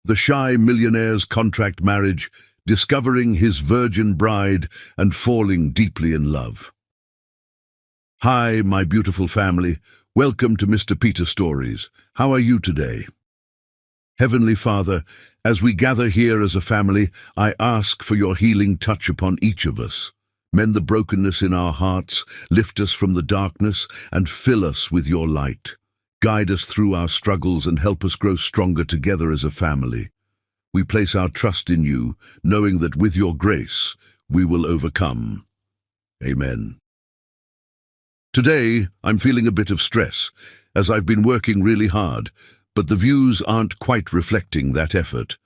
The shy millionaire's contract marriage, discovering his virgin bride and falling deeply in love. Hi, my beautiful family. Welcome to Mr. Peter Stories. How are you today? Heavenly Father, as we gather here as a family, I ask for your healing touch upon each of us. Mend the brokenness in our hearts, lift us from the darkness, and fill us with your light. Guide us through our struggles and help us grow stronger together as a family. We place our trust in you, knowing that with your grace, we will overcome. Amen. Today, I'm feeling a bit of stress, as I've been working really hard, but the views aren't quite reflecting that effort.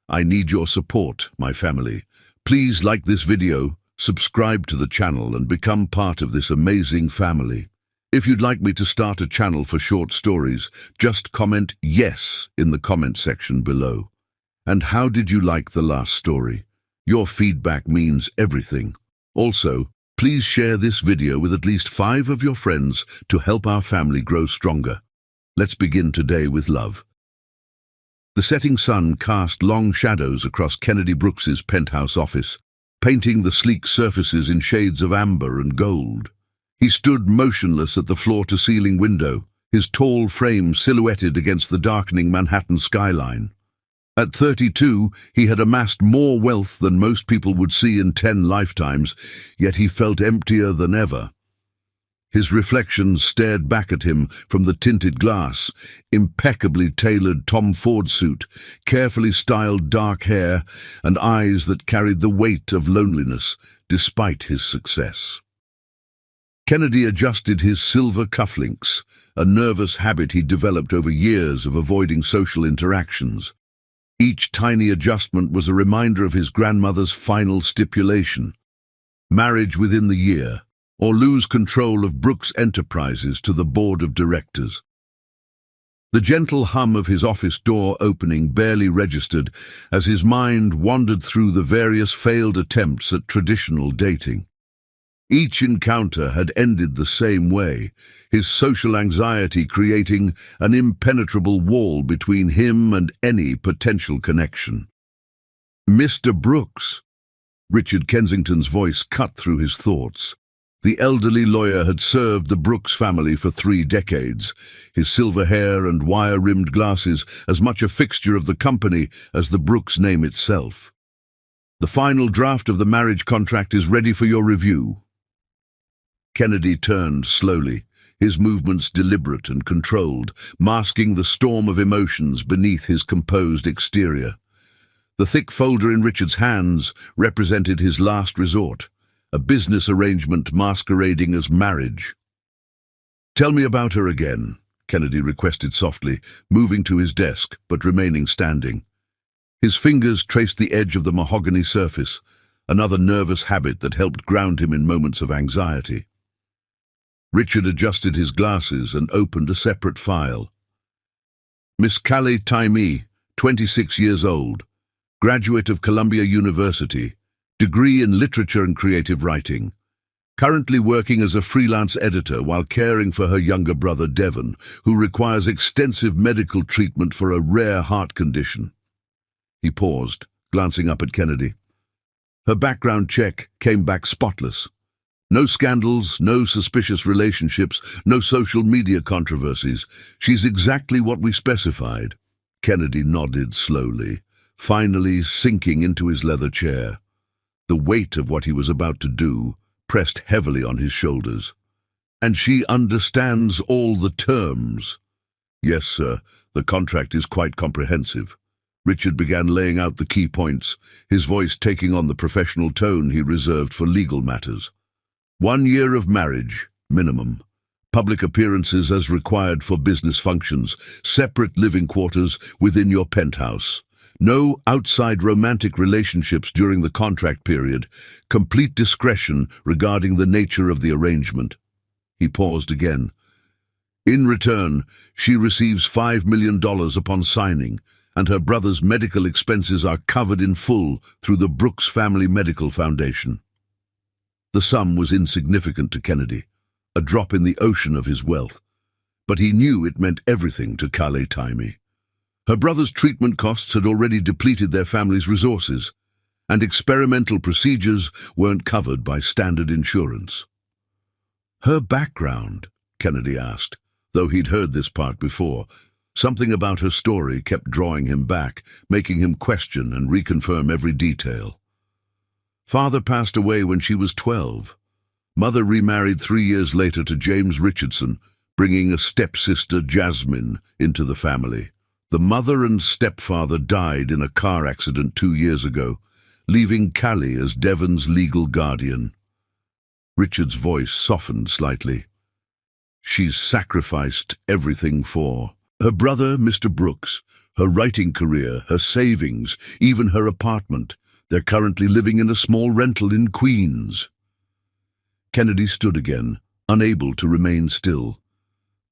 I need your support, my family. Please like this video, subscribe to the channel, and become part of this amazing family. If you'd like me to start a channel for short stories, just comment yes in the comment section below. And how did you like the last story? Your feedback means everything. Also, please share this video with at least 5 of your friends to help our family grow stronger. Let's begin today with love. The setting sun cast long shadows across Kennedy Brooks's penthouse office, painting the sleek surfaces in shades of amber and gold. He stood motionless at the floor-to-ceiling window, his tall frame silhouetted against the darkening Manhattan skyline. At 32, he had amassed more wealth than most people would see in 10 lifetimes, yet he felt emptier than ever. His reflection stared back at him from the tinted glass, impeccably tailored Tom Ford suit, carefully styled dark hair, and eyes that carried the weight of loneliness despite his success. Kennedy adjusted his silver cufflinks, a nervous habit he'd developed over years of avoiding social interactions. Each tiny adjustment was a reminder of his grandmother's final stipulation: marriage within the year, or lose control of Brooks Enterprises to the board of directors. The gentle hum of his office door opening barely registered as his mind wandered through the various failed attempts at traditional dating. Each encounter had ended the same way, his social anxiety creating an impenetrable wall between him and any potential connection. Mr. Brooks! Richard Kensington's voice cut through his thoughts. The elderly lawyer had served the Brooks family for 3 decades, his silver hair and wire-rimmed glasses as much a fixture of the company as the Brooks name itself. The final draft of the marriage contract is ready for your review. Kennedy turned slowly, his movements deliberate and controlled, masking the storm of emotions beneath his composed exterior. The thick folder in Richard's hands represented his last resort, a business arrangement masquerading as marriage. "Tell me about her again," Kennedy requested softly, moving to his desk but remaining standing. His fingers traced the edge of the mahogany surface, another nervous habit that helped ground him in moments of anxiety. Richard adjusted his glasses and opened a separate file. Miss Callie Taimee, 26 years old, graduate of Columbia University, degree in literature and creative writing, currently working as a freelance editor while caring for her younger brother Devon, who requires extensive medical treatment for a rare heart condition. He paused, glancing up at Kennedy. Her background check came back spotless. No scandals, no suspicious relationships, no social media controversies. She's exactly what we specified. Kennedy nodded slowly, finally sinking into his leather chair. The weight of what he was about to do pressed heavily on his shoulders. "And she understands all the terms?" "Yes, sir. The contract is quite comprehensive." Richard began laying out the key points, his voice taking on the professional tone he reserved for legal matters. 1 year of marriage, minimum. Public appearances as required for business functions. Separate living quarters within your penthouse. No outside romantic relationships during the contract period. Complete discretion regarding the nature of the arrangement. He paused again. In return, she receives $5 million upon signing, and her brother's medical expenses are covered in full through the Brooks Family Medical Foundation. The sum was insignificant to Kennedy, a drop in the ocean of his wealth, but he knew it meant everything to Callie Taimee. Her brother's treatment costs had already depleted their family's resources, and experimental procedures weren't covered by standard insurance. Her background, Kennedy asked, though he'd heard this part before. Something about her story kept drawing him back, making him question and reconfirm every detail. Father passed away when she was 12. Mother remarried 3 years later to James Richardson, bringing a stepsister, Jasmine, into the family. The mother and stepfather died in a car accident 2 years ago, leaving Callie as Devon's legal guardian. Richard's voice softened slightly. She's sacrificed everything for her brother, Mr. Brooks, her writing career, her savings, even her apartment. They're currently living in a small rental in Queens. Kennedy stood again, unable to remain still.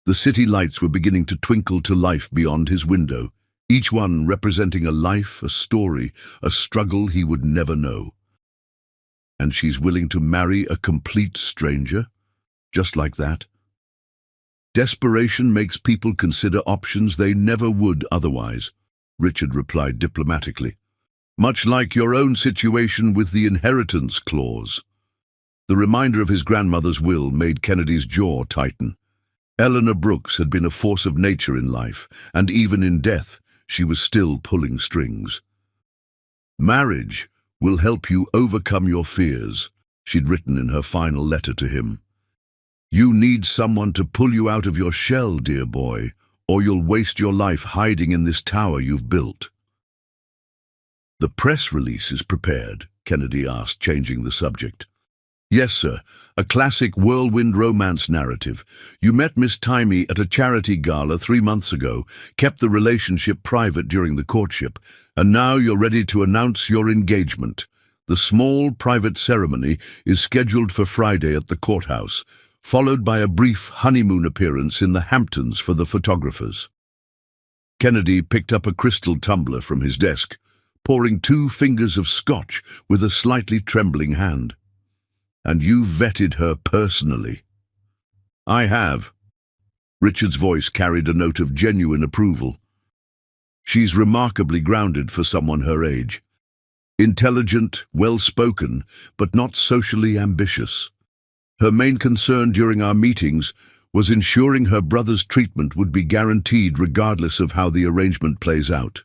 The city lights were beginning to twinkle to life beyond his window, each one representing a life, a story, a struggle he would never know. And she's willing to marry a complete stranger? Just like that? Desperation makes people consider options they never would otherwise, Richard replied diplomatically. Much like your own situation with the inheritance clause. The reminder of his grandmother's will made Kennedy's jaw tighten. Eleanor Brooks had been a force of nature in life, and even in death, she was still pulling strings. Marriage will help you overcome your fears, she'd written in her final letter to him. You need someone to pull you out of your shell, dear boy, or you'll waste your life hiding in this tower you've built. The press release is prepared, Kennedy asked, changing the subject. Yes, sir. A classic whirlwind romance narrative. You met Miss Timey at a charity gala 3 months ago, kept the relationship private during the courtship, and now you're ready to announce your engagement. The small private ceremony is scheduled for Friday at the courthouse, followed by a brief honeymoon appearance in the Hamptons for the photographers. Kennedy picked up a crystal tumbler from his desk, pouring 2 fingers of scotch with a slightly trembling hand. And you vetted her personally. I have. Richard's voice carried a note of genuine approval. She's remarkably grounded for someone her age. Intelligent, well-spoken, but not socially ambitious. Her main concern during our meetings was ensuring her brother's treatment would be guaranteed regardless of how the arrangement plays out.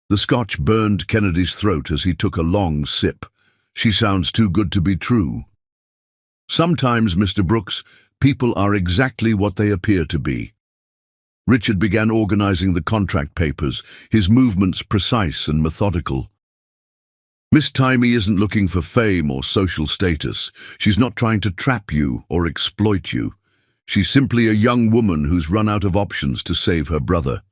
The scotch burned Kennedy's throat as he took a long sip. She sounds too good to be true. Sometimes, Mr. Brooks, people are exactly what they appear to be. Richard began organizing the contract papers, his movements precise and methodical. Miss Timey isn't looking for fame or social status. She's not trying to trap you or exploit you. She's simply a young woman who's run out of options to save her brother.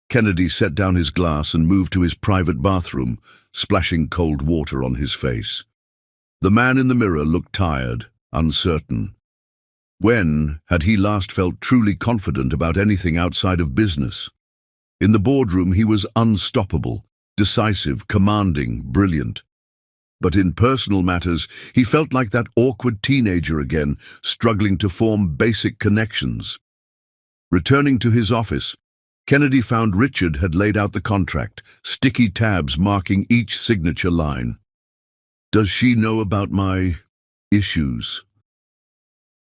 Kennedy set down his glass and moved to his private bathroom, splashing cold water on his face. The man in the mirror looked tired, uncertain. When had he last felt truly confident about anything outside of business? In the boardroom he was unstoppable, decisive, commanding, brilliant. But in personal matters he felt like that awkward teenager again, struggling to form basic connections. Returning to his office, Kennedy found Richard had laid out the contract, sticky tabs marking each signature line. Does she know about my issues?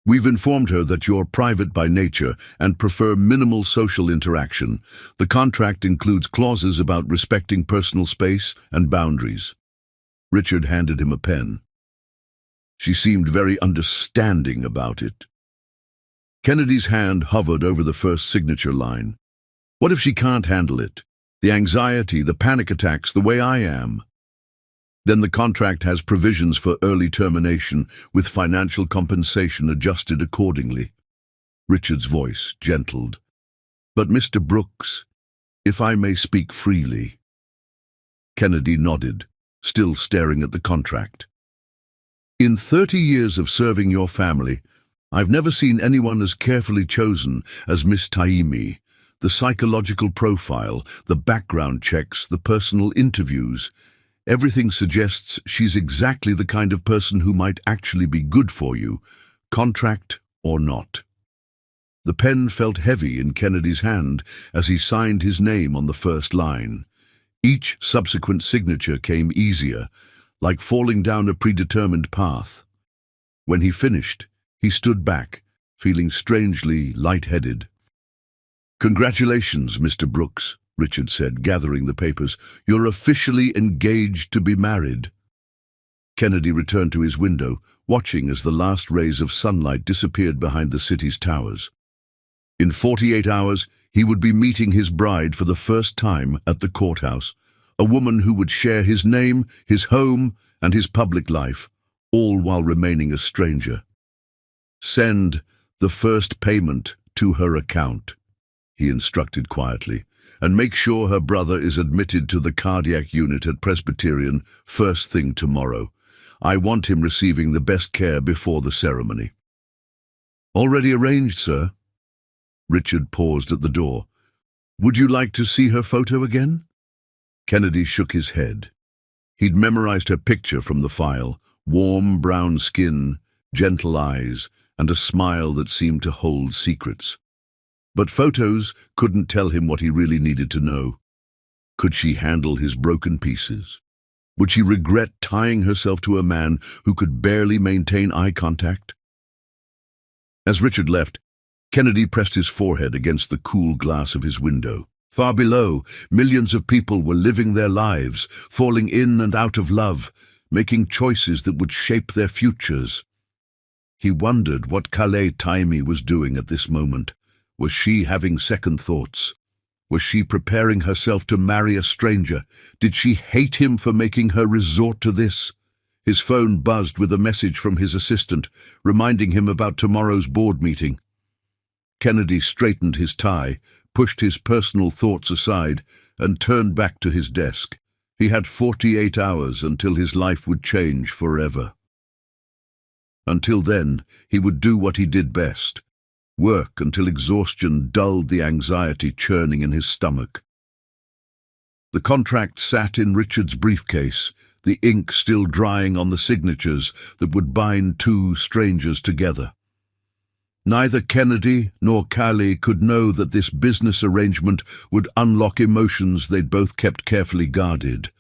We've informed her that you're private by nature and prefer minimal social interaction. The contract includes clauses about respecting personal space and boundaries. Richard handed him a pen. She seemed very understanding about it. Kennedy's hand hovered over the first signature line. What if she can't handle it? The anxiety, the panic attacks, the way I am. Then the contract has provisions for early termination, with financial compensation adjusted accordingly. Richard's voice gentled. But Mr. Brooks, if I may speak freely. Kennedy nodded, still staring at the contract. In 30 years of serving your family, I've never seen anyone as carefully chosen as Miss Taimi. The psychological profile, the background checks, the personal interviews. Everything suggests she's exactly the kind of person who might actually be good for you, contract or not. The pen felt heavy in Kennedy's hand as he signed his name on the first line. Each subsequent signature came easier, like falling down a predetermined path. When he finished, he stood back, feeling strangely light-headed. "Congratulations, Mr. Brooks," Richard said, gathering the papers. "You're officially engaged to be married." Kennedy returned to his window, watching as the last rays of sunlight disappeared behind the city's towers. In 48 hours, he would be meeting his bride for the first time at the courthouse, a woman who would share his name, his home, and his public life, all while remaining a stranger. "Send the first payment to her account," he instructed quietly, "and make sure her brother is admitted to the cardiac unit at Presbyterian first thing tomorrow. I want him receiving the best care before the ceremony." "Already arranged, sir." Richard paused at the door. "Would you like to see her photo again?" Kennedy shook his head. He'd memorized her picture from the file: warm brown skin, gentle eyes, and a smile that seemed to hold secrets. But photos couldn't tell him what he really needed to know. Could she handle his broken pieces? Would she regret tying herself to a man who could barely maintain eye contact? As Richard left, Kennedy pressed his forehead against the cool glass of his window. Far below, millions of people were living their lives, falling in and out of love, making choices that would shape their futures. He wondered what Kale Taimi was doing at this moment. Was she having second thoughts? Was she preparing herself to marry a stranger? Did she hate him for making her resort to this? His phone buzzed with a message from his assistant, reminding him about tomorrow's board meeting. Kennedy straightened his tie, pushed his personal thoughts aside, and turned back to his desk. He had 48 hours until his life would change forever. Until then, he would do what he did best: work until exhaustion dulled the anxiety churning in his stomach. The contract sat in Richard's briefcase, the ink still drying on the signatures that would bind two strangers together. Neither Kennedy nor Kale could know that this business arrangement would unlock emotions they'd both kept carefully guarded,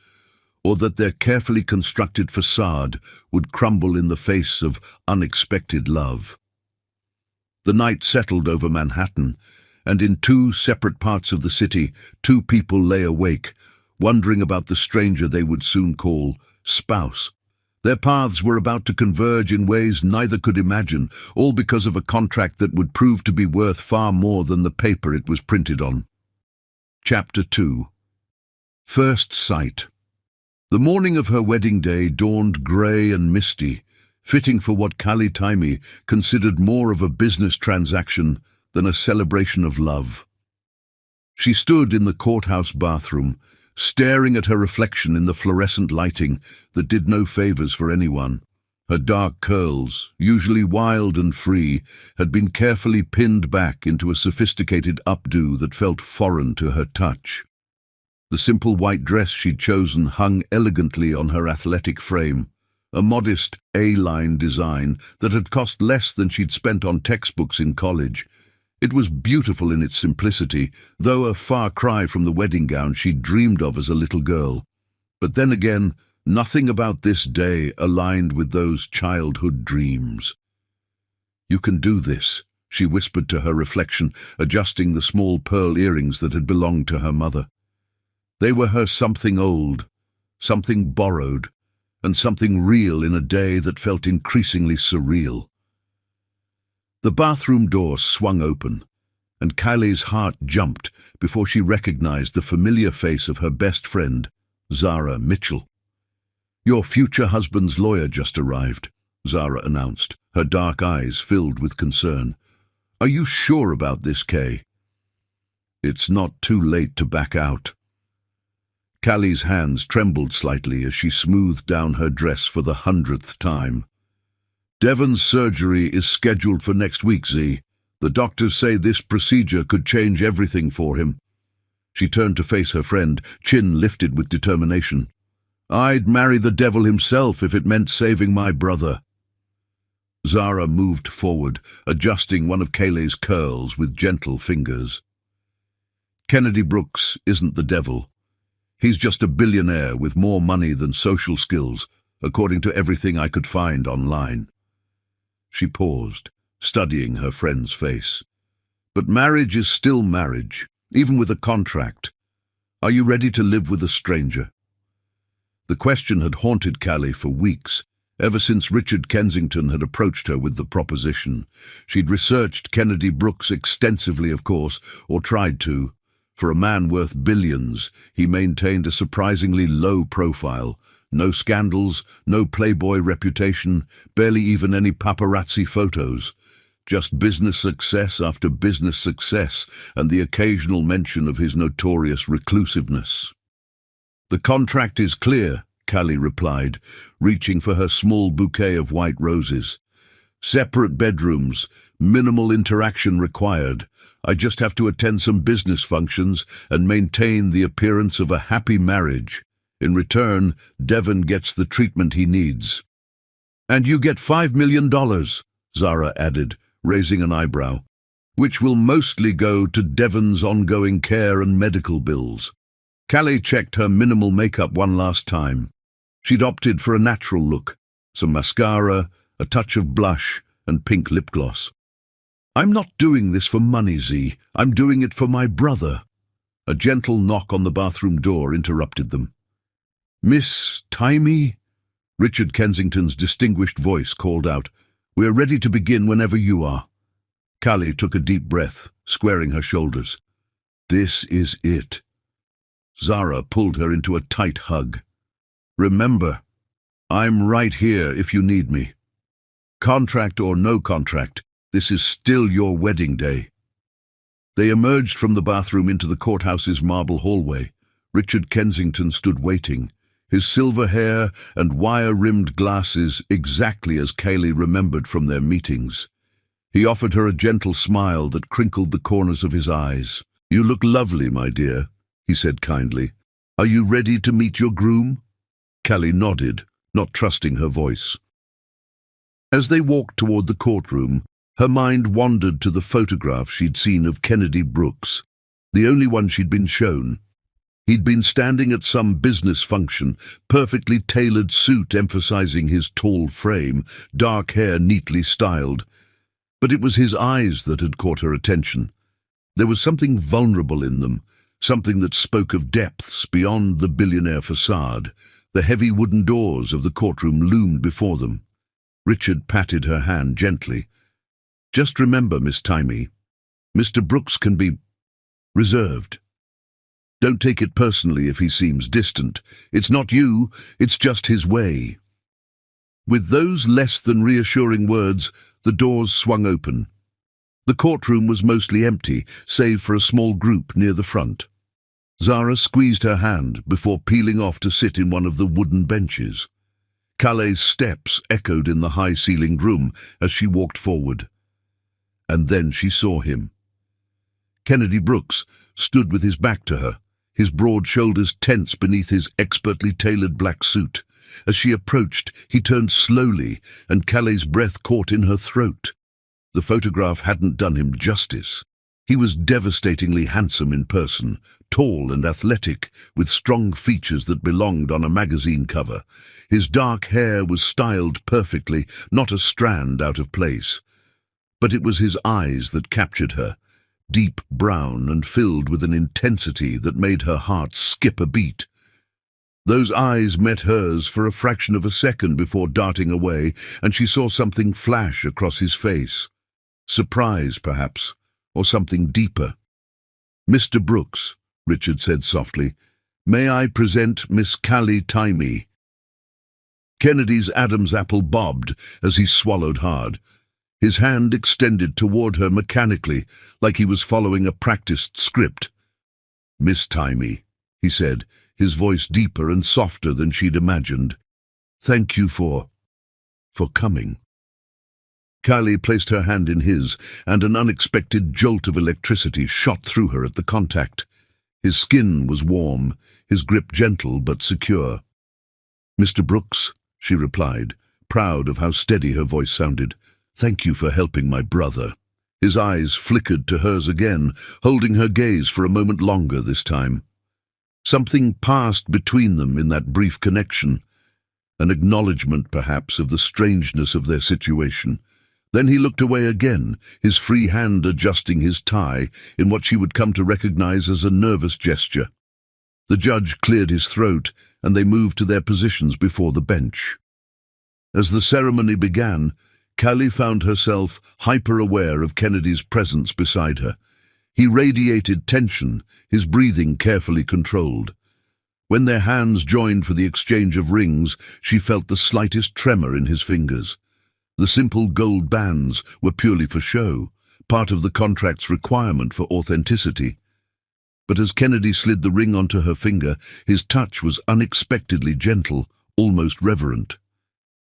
or that their carefully constructed facade would crumble in the face of unexpected love. The night settled over Manhattan, and in two separate parts of the city, two people lay awake, wondering about the stranger they would soon call spouse. Their paths were about to converge in ways neither could imagine, all because of a contract that would prove to be worth far more than the paper it was printed on. Chapter 2. First Sight. The morning of her wedding day dawned grey and misty, fitting for what Kale Taimi considered more of a business transaction than a celebration of love. She stood in the courthouse bathroom, staring at her reflection in the fluorescent lighting that did no favors for anyone. Her dark curls, usually wild and free, had been carefully pinned back into a sophisticated updo that felt foreign to her touch. The simple white dress she'd chosen hung elegantly on her athletic frame, a modest A-line design that had cost less than she'd spent on textbooks in college. It was beautiful in its simplicity, though a far cry from the wedding gown she'd dreamed of as a little girl. But then again, nothing about this day aligned with those childhood dreams. "You can do this," she whispered to her reflection, adjusting the small pearl earrings that had belonged to her mother. They were her something old, something borrowed, and something real in a day that felt increasingly surreal. The bathroom door swung open, and Kylie's heart jumped before she recognized the familiar face of her best friend, Zara Mitchell. "Your future husband's lawyer just arrived," Zara announced, her dark eyes filled with concern. "Are you sure about this, Kay?" "It's not too late to back out." Callie's hands trembled slightly as she smoothed down her dress for the 100th time. "Devon's surgery is scheduled for next week, Z. The doctors say this procedure could change everything for him." She turned to face her friend, chin lifted with determination. "I'd marry the devil himself if it meant saving my brother." Zara moved forward, adjusting one of Kayleigh's curls with gentle fingers. Kennedy Brooks isn't the devil. He's just a billionaire with more money than social skills, according to everything I could find online. She paused, studying her friend's face. But marriage is still marriage, even with a contract. Are you ready to live with a stranger? The question had haunted Callie for weeks, ever since Richard Kensington had approached her with the proposition. She'd researched Kennedy Brooks extensively, of course, or tried to. For a man worth billions, he maintained a surprisingly low profile. No scandals, no playboy reputation, barely even any paparazzi photos. Just business success after business success, and the occasional mention of his notorious reclusiveness. "The contract is clear," Callie replied, reaching for her small bouquet of white roses. "Separate bedrooms, minimal interaction required. I just have to attend some business functions and maintain the appearance of a happy marriage. In return, Devon gets the treatment he needs." "And you get $5 million, Zara added, raising an eyebrow, "which will mostly go to Devon's ongoing care and medical bills." Callie checked her minimal makeup one last time. She'd opted for a natural look, some mascara, a touch of blush, and pink lip gloss. "I'm not doing this for money, Z. I'm doing it for my brother." A gentle knock on the bathroom door interrupted them. "Miss Timey?" Richard Kensington's distinguished voice called out. "We're ready to begin whenever you are." Callie took a deep breath, squaring her shoulders. "This is it." Zara pulled her into a tight hug. "Remember, I'm right here if you need me. Contract or no contract, this is still your wedding day." They emerged from the bathroom into the courthouse's marble hallway. Richard Kensington stood waiting, his silver hair and wire-rimmed glasses exactly as Callie remembered from their meetings. He offered her a gentle smile that crinkled the corners of his eyes. "You look lovely, my dear," he said kindly. "Are you ready to meet your groom?" Callie nodded, not trusting her voice. As they walked toward the courtroom, her mind wandered to the photograph she'd seen of Kennedy Brooks, the only one she'd been shown. He'd been standing at some business function, perfectly tailored suit emphasizing his tall frame, dark hair neatly styled. But it was his eyes that had caught her attention. There was something vulnerable in them, something that spoke of depths beyond the billionaire facade. The heavy wooden doors of the courtroom loomed before them. Richard patted her hand gently. "Just remember, Miss Timey, Mr. Brooks can be reserved. Don't take it personally if he seems distant. It's not you, it's just his way." With those less than reassuring words, the doors swung open. The courtroom was mostly empty, save for a small group near the front. Zara squeezed her hand before peeling off to sit in one of the wooden benches. Callie's steps echoed in the high-ceilinged room as she walked forward. And then she saw him. Kennedy Brooks stood with his back to her, his broad shoulders tense beneath his expertly tailored black suit. As she approached, he turned slowly, and Callie's breath caught in her throat. The photograph hadn't done him justice. He was devastatingly handsome in person, tall and athletic, with strong features that belonged on a magazine cover. His dark hair was styled perfectly, not a strand out of place. But it was his eyes that captured her, deep brown and filled with an intensity that made her heart skip a beat. Those eyes met hers for a fraction of a second before darting away, and she saw something flash across his face. Surprise, perhaps, or something deeper. "Mr. Brooks," Richard said softly, "may I present Miss Callie Timey?" Kennedy's Adam's apple bobbed as he swallowed hard. His hand extended toward her mechanically, like he was following a practiced script. "Miss Timey," he said, his voice deeper and softer than she'd imagined. "Thank you for coming." Callie placed her hand in his, and an unexpected jolt of electricity shot through her at the contact. His skin was warm, his grip gentle but secure. "Mr. Brooks," she replied, proud of how steady her voice sounded, Thank you for helping my brother." His eyes flickered to hers again, holding her gaze for a moment longer this time. Something passed between them in that brief connection, an acknowledgement, perhaps, of the strangeness of their situation. Then he looked away again, his free hand adjusting his tie in what she would come to recognize as a nervous gesture. The judge cleared his throat, and they moved to their positions before the bench. As the ceremony began, Callie found herself hyper-aware of Kennedy's presence beside her. He radiated tension, his breathing carefully controlled. When their hands joined for the exchange of rings, she felt the slightest tremor in his fingers. The simple gold bands were purely for show, part of the contract's requirement for authenticity. But as Kennedy slid the ring onto her finger, his touch was unexpectedly gentle, almost reverent.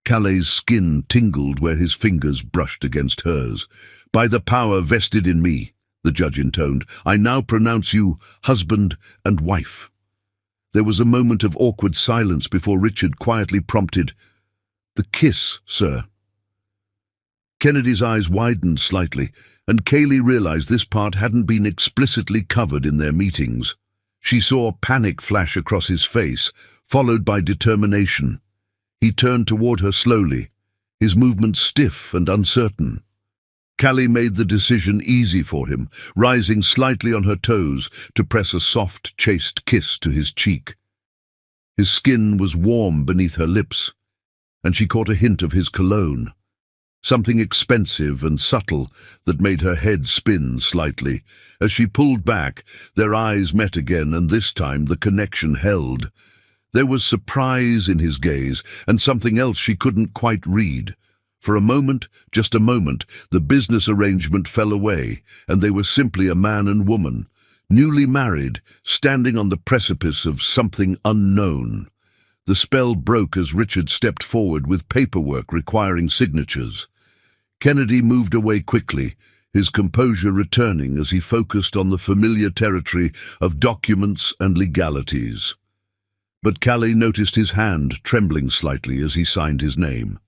Callie's skin tingled where his fingers brushed against hers. "By the power vested in me," the judge intoned, "I now pronounce you husband and wife." There was a moment of awkward silence before Richard quietly prompted, "The kiss, sir." Kennedy's eyes widened slightly, and Kaylee realized this part hadn't been explicitly covered in their meetings. She saw panic flash across his face, followed by determination. He turned toward her slowly, his movements stiff and uncertain. Callie made the decision easy for him, rising slightly on her toes to press a soft, chaste kiss to his cheek. His skin was warm beneath her lips, and she caught a hint of his cologne. Something expensive and subtle that made her head spin slightly. As she pulled back, their eyes met again, and this time the connection held. There was surprise in his gaze, and something else she couldn't quite read. For a moment, just a moment, the business arrangement fell away, and they were simply a man and woman, newly married, standing on the precipice of something unknown. The spell broke as Richard stepped forward with paperwork requiring signatures. Kennedy moved away quickly, his composure returning as he focused on the familiar territory of documents and legalities. But Callie noticed his hand trembling slightly as he signed his name.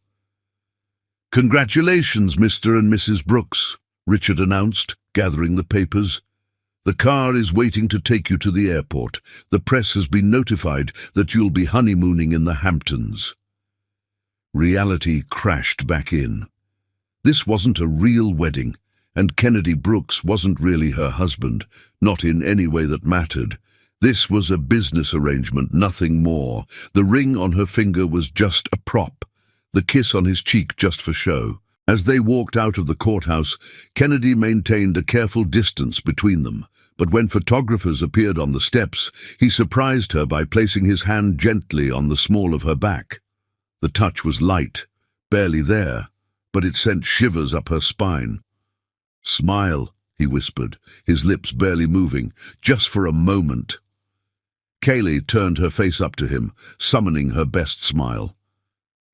"Congratulations, Mr. and Mrs. Brooks," Richard announced, gathering the papers. "The car is waiting to take you to the airport. The press has been notified that you'll be honeymooning in the Hamptons." Reality crashed back in. This wasn't a real wedding, and Kennedy Brooks wasn't really her husband, not in any way that mattered. This was a business arrangement, nothing more. The ring on her finger was just a prop, the kiss on his cheek just for show. As they walked out of the courthouse, Kennedy maintained a careful distance between them, but when photographers appeared on the steps, he surprised her by placing his hand gently on the small of her back. The touch was light, barely there, but it sent shivers up her spine. "Smile," he whispered, his lips barely moving, "just for a moment." Kaylee turned her face up to him, summoning her best smile.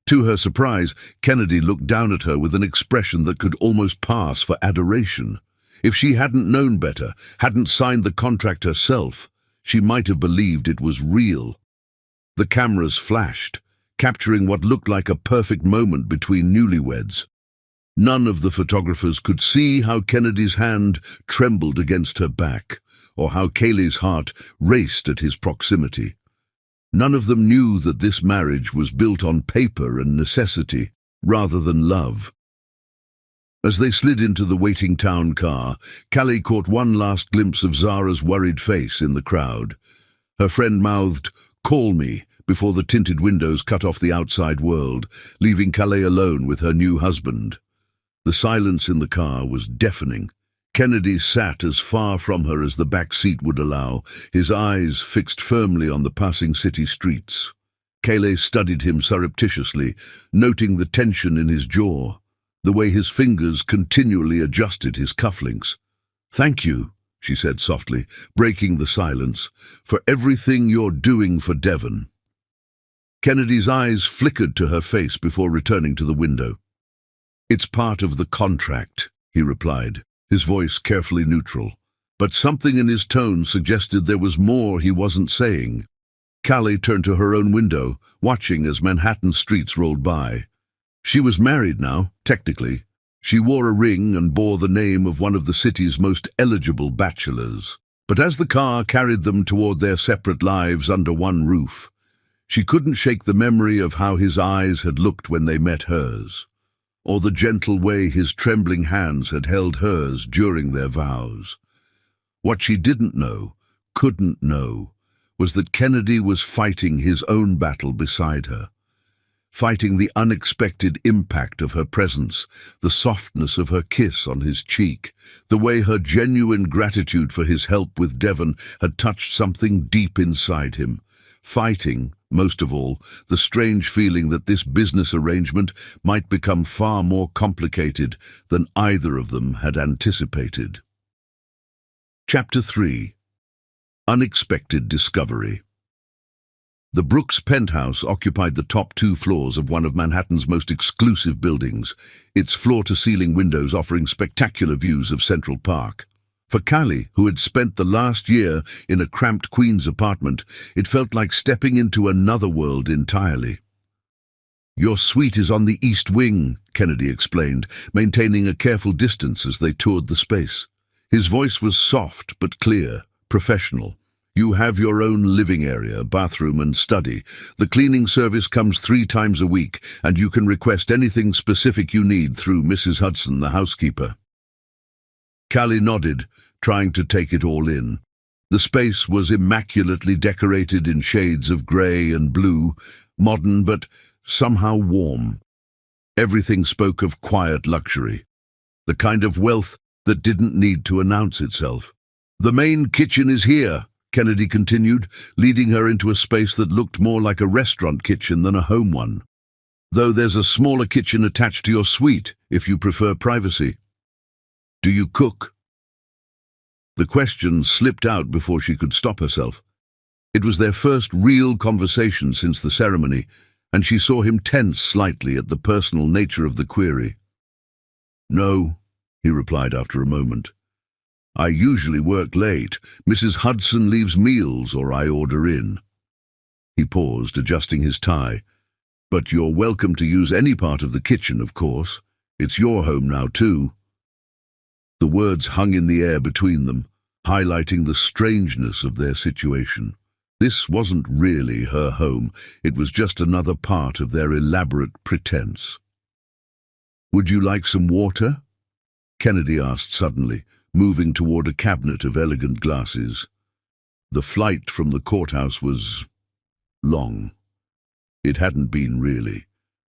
To her surprise, Kennedy looked down at her with an expression that could almost pass for adoration. If she hadn't known better, hadn't signed the contract herself, she might have believed it was real. The cameras flashed, capturing what looked like a perfect moment between newlyweds. None of the photographers could see how Kennedy's hand trembled against her back, or how Kaylee's heart raced at his proximity. None of them knew that this marriage was built on paper and necessity, rather than love. As they slid into the waiting town car, Callie caught one last glimpse of Zara's worried face in the crowd. Her friend mouthed, "Call me," before the tinted windows cut off the outside world, leaving Callie alone with her new husband. The silence in the car was deafening. Kennedy sat as far from her as the back seat would allow, his eyes fixed firmly on the passing city streets. Kaylee studied him surreptitiously, noting the tension in his jaw, the way his fingers continually adjusted his cufflinks. "Thank you," she said softly, breaking the silence, "for everything you're doing for Devon." Kennedy's eyes flickered to her face before returning to the window. "It's part of the contract," he replied, his voice carefully neutral. But something in his tone suggested there was more he wasn't saying. Callie turned to her own window, watching as Manhattan streets rolled by. She was married now, technically, She wore a ring and bore the name of one of the city's most eligible bachelors. But as the car carried them toward their separate lives under one roof, she couldn't shake the memory of how his eyes had looked when they met hers, or the gentle way his trembling hands had held hers during their vows. What she didn't know, couldn't know, was that Kennedy was fighting his own battle beside her, fighting the unexpected impact of her presence, the softness of her kiss on his cheek, the way her genuine gratitude for his help with Devon had touched something deep inside him, fighting, most of all, the strange feeling that this business arrangement might become far more complicated than either of them had anticipated. Chapter 3. Unexpected Discovery. The Brooks penthouse occupied the top 2 floors of one of Manhattan's most exclusive buildings, its floor-to-ceiling windows offering spectacular views of Central Park. For Callie, who had spent the last year in a cramped Queens apartment, it felt like stepping into another world entirely. "Your suite is on the East Wing," Kennedy explained, maintaining a careful distance as they toured the space. His voice was soft but clear, professional. "You have your own living area, bathroom and study. The cleaning service comes 3 times a week, and you can request anything specific you need through Mrs. Hudson, the housekeeper." Callie nodded, trying to take it all in. The space was immaculately decorated in shades of grey and blue, modern but somehow warm. Everything spoke of quiet luxury, the kind of wealth that didn't need to announce itself. "The main kitchen is here," Kennedy continued, leading her into a space that looked more like a restaurant kitchen than a home one. "Though there's a smaller kitchen attached to your suite, if you prefer privacy." "Do you cook?" The question slipped out before she could stop herself. It was their first real conversation since the ceremony, and she saw him tense slightly at the personal nature of the query. "No," he replied after a moment. "I usually work late. Mrs. Hudson leaves meals or I order in." He paused, adjusting his tie. "But you're welcome to use any part of the kitchen, of course. It's your home now, too." The words hung in the air between them, highlighting the strangeness of their situation. This wasn't really her home. It was just another part of their elaborate pretense. "Would you like some water?" Kennedy asked suddenly, moving toward a cabinet of elegant glasses. The flight from the courthouse was long. It hadn't been really.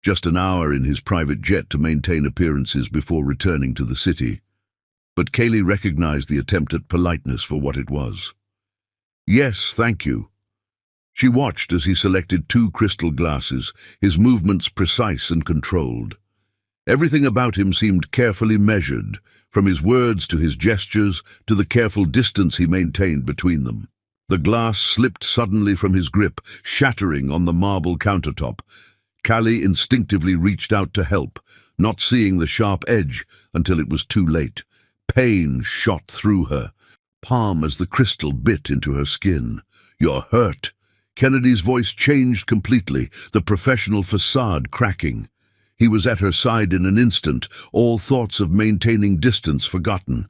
Just an hour in his private jet to maintain appearances before returning to the city. But Callie recognized the attempt at politeness for what it was. "Yes, thank you." She watched as he selected 2 crystal glasses, his movements precise and controlled. Everything about him seemed carefully measured, from his words to his gestures to the careful distance he maintained between them. The glass slipped suddenly from his grip, shattering on the marble countertop. Callie instinctively reached out to help, not seeing the sharp edge until it was too late. Pain shot through her, palm as the crystal bit into her skin. "You're hurt." Kennedy's voice changed completely, the professional facade cracking. He was at her side in an instant, all thoughts of maintaining distance forgotten.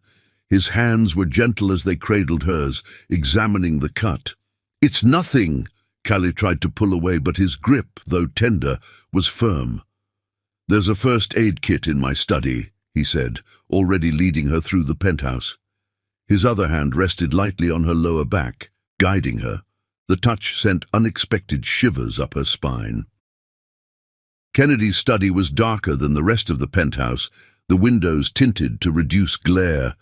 His hands were gentle as they cradled hers, examining the cut. "It's nothing," Callie tried to pull away, but his grip, though tender, was firm. "There's a first aid kit in my study," he said, already leading her through the penthouse. His other hand rested lightly on her lower back, guiding her. The touch sent unexpected shivers up her spine. Kennedy's study was darker than the rest of the penthouse, the windows tinted to reduce glare.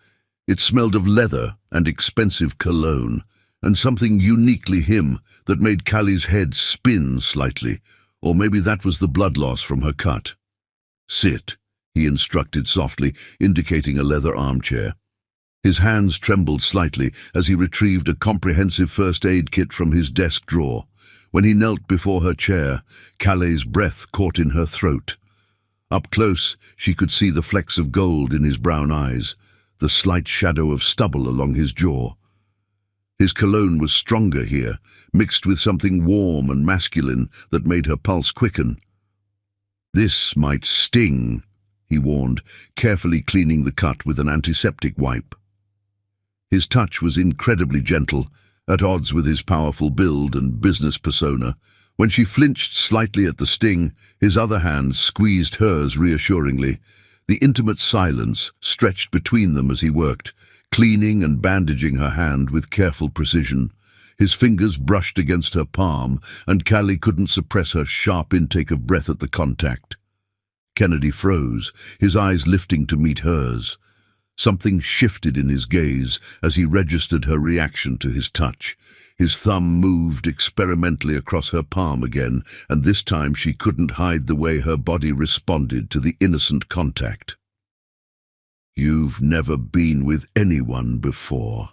It smelled of leather and expensive cologne, and something uniquely him that made Callie's head spin slightly, or maybe that was the blood loss from her cut. "Sit," he instructed softly, indicating a leather armchair. His hands trembled slightly as he retrieved a comprehensive first aid kit from his desk drawer. When he knelt before her chair, Callie's breath caught in her throat. Up close, she could see the flecks of gold in his brown eyes, the slight shadow of stubble along his jaw. His cologne was stronger here, mixed with something warm and masculine that made her pulse quicken. "This might sting," he warned, carefully cleaning the cut with an antiseptic wipe. His touch was incredibly gentle, at odds with his powerful build and business persona. When she flinched slightly at the sting, his other hand squeezed hers reassuringly. The intimate silence stretched between them as he worked, cleaning and bandaging her hand with careful precision. His fingers brushed against her palm, and Callie couldn't suppress her sharp intake of breath at the contact. Kennedy froze, his eyes lifting to meet hers. Something shifted in his gaze as he registered her reaction to his touch. His thumb moved experimentally across her palm again, and this time she couldn't hide the way her body responded to the innocent contact. "You've never been with anyone before,"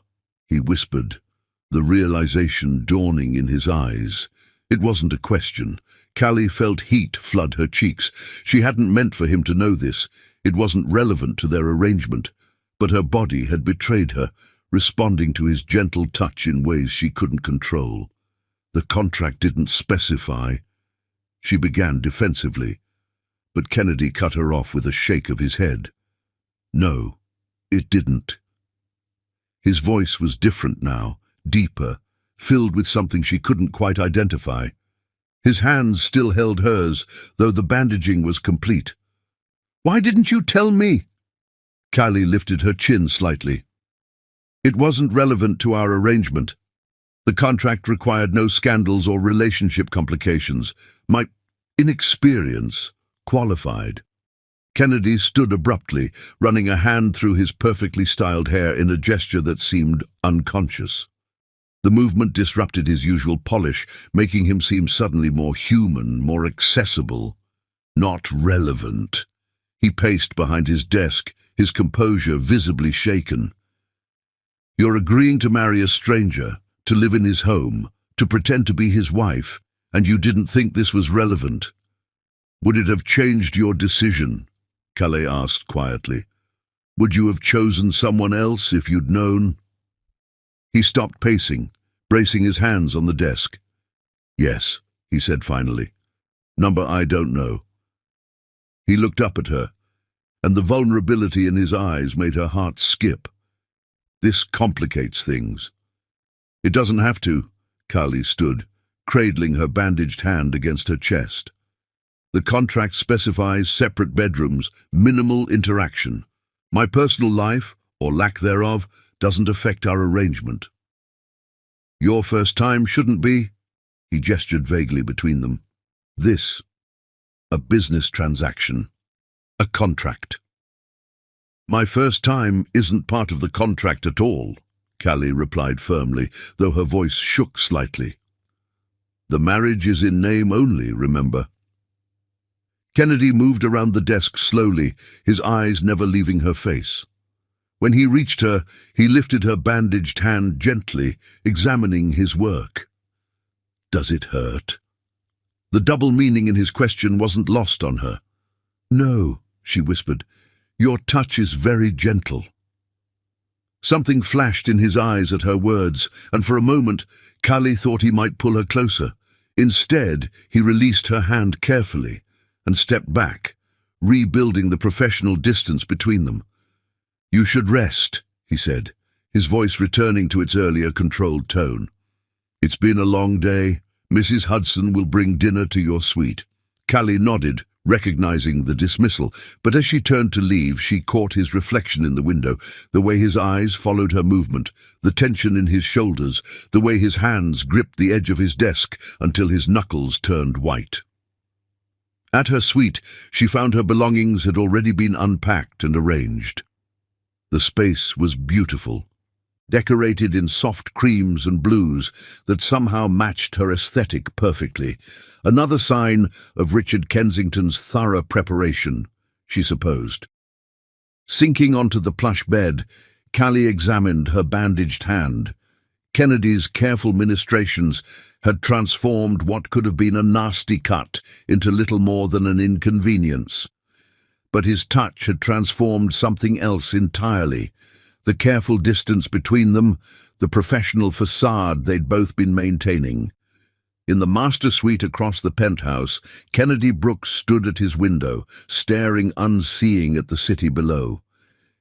he whispered, the realization dawning in his eyes. It wasn't a question. Callie felt heat flood her cheeks. She hadn't meant for him to know this. It wasn't relevant to their arrangement. But her body had betrayed her, responding to his gentle touch in ways she couldn't control. The contract didn't specify. She began defensively, but Kennedy cut her off with a shake of his head. No, it didn't. His voice was different now, deeper, filled with something she couldn't quite identify. His hands still held hers, though the bandaging was complete. "Why didn't you tell me?" Callie lifted her chin slightly. "It wasn't relevant to our arrangement. The contract required no scandals or relationship complications. My inexperience qualified." Kennedy stood abruptly, running a hand through his perfectly styled hair in a gesture that seemed unconscious. The movement disrupted his usual polish, making him seem suddenly more human, more accessible. "Not relevant." He paced behind his desk, his composure visibly shaken. "You're agreeing to marry a stranger, to live in his home, to pretend to be his wife, and you didn't think this was relevant. Would it have changed your decision?" Calais asked quietly. "Would you have chosen someone else if you'd known?" He stopped pacing, bracing his hands on the desk. "Yes," he said finally. "Number I don't know." He looked up at her, and the vulnerability in his eyes made her heart skip. "This complicates things." "It doesn't have to." Callie stood, cradling her bandaged hand against her chest. "The contract specifies separate bedrooms, minimal interaction. My personal life, or lack thereof, doesn't affect our arrangement." "Your first time shouldn't be," he gestured vaguely between them. "This, a business transaction, a contract." "My first time isn't part of the contract at all," Callie replied firmly, though her voice shook slightly. "The marriage is in name only, remember." Kennedy moved around the desk slowly, his eyes never leaving her face. When he reached her, he lifted her bandaged hand gently, examining his work. "Does it hurt?" The double meaning in his question wasn't lost on her. "No," she whispered. "Your touch is very gentle." Something flashed in his eyes at her words, and for a moment, Callie thought he might pull her closer. Instead, he released her hand carefully and stepped back, rebuilding the professional distance between them. "You should rest," he said, his voice returning to its earlier controlled tone. "It's been a long day. Mrs. Hudson will bring dinner to your suite." Callie nodded, recognizing the dismissal, but as she turned to leave, she caught his reflection in the window, the way his eyes followed her movement, the tension in his shoulders, the way his hands gripped the edge of his desk until his knuckles turned white. At her suite, she found her belongings had already been unpacked and arranged. The space was beautiful, decorated in soft creams and blues that somehow matched her aesthetic perfectly. Another sign of Richard Kensington's thorough preparation, she supposed. Sinking onto the plush bed, Callie examined her bandaged hand. Kennedy's careful ministrations had transformed what could have been a nasty cut into little more than an inconvenience. But his touch had transformed something else entirely. The careful distance between them, the professional facade they'd both been maintaining. In the master suite across the penthouse, Kennedy Brooks stood at his window, staring unseeing at the city below.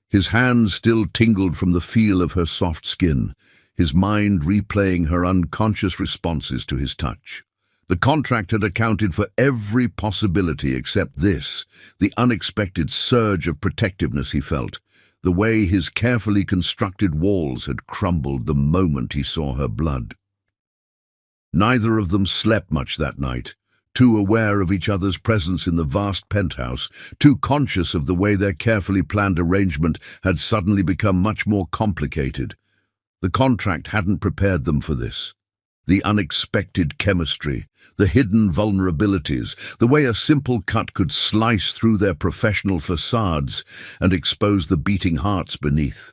His hands still tingled from the feel of her soft skin, his mind replaying her unconscious responses to his touch. The contract had accounted for every possibility except this, the unexpected surge of protectiveness he felt, the way his carefully constructed walls had crumbled the moment he saw her blood. Neither of them slept much that night, too aware of each other's presence in the vast penthouse, too conscious of the way their carefully planned arrangement had suddenly become much more complicated. The contract hadn't prepared them for this. The unexpected chemistry, the hidden vulnerabilities, the way a simple cut could slice through their professional facades and expose the beating hearts beneath.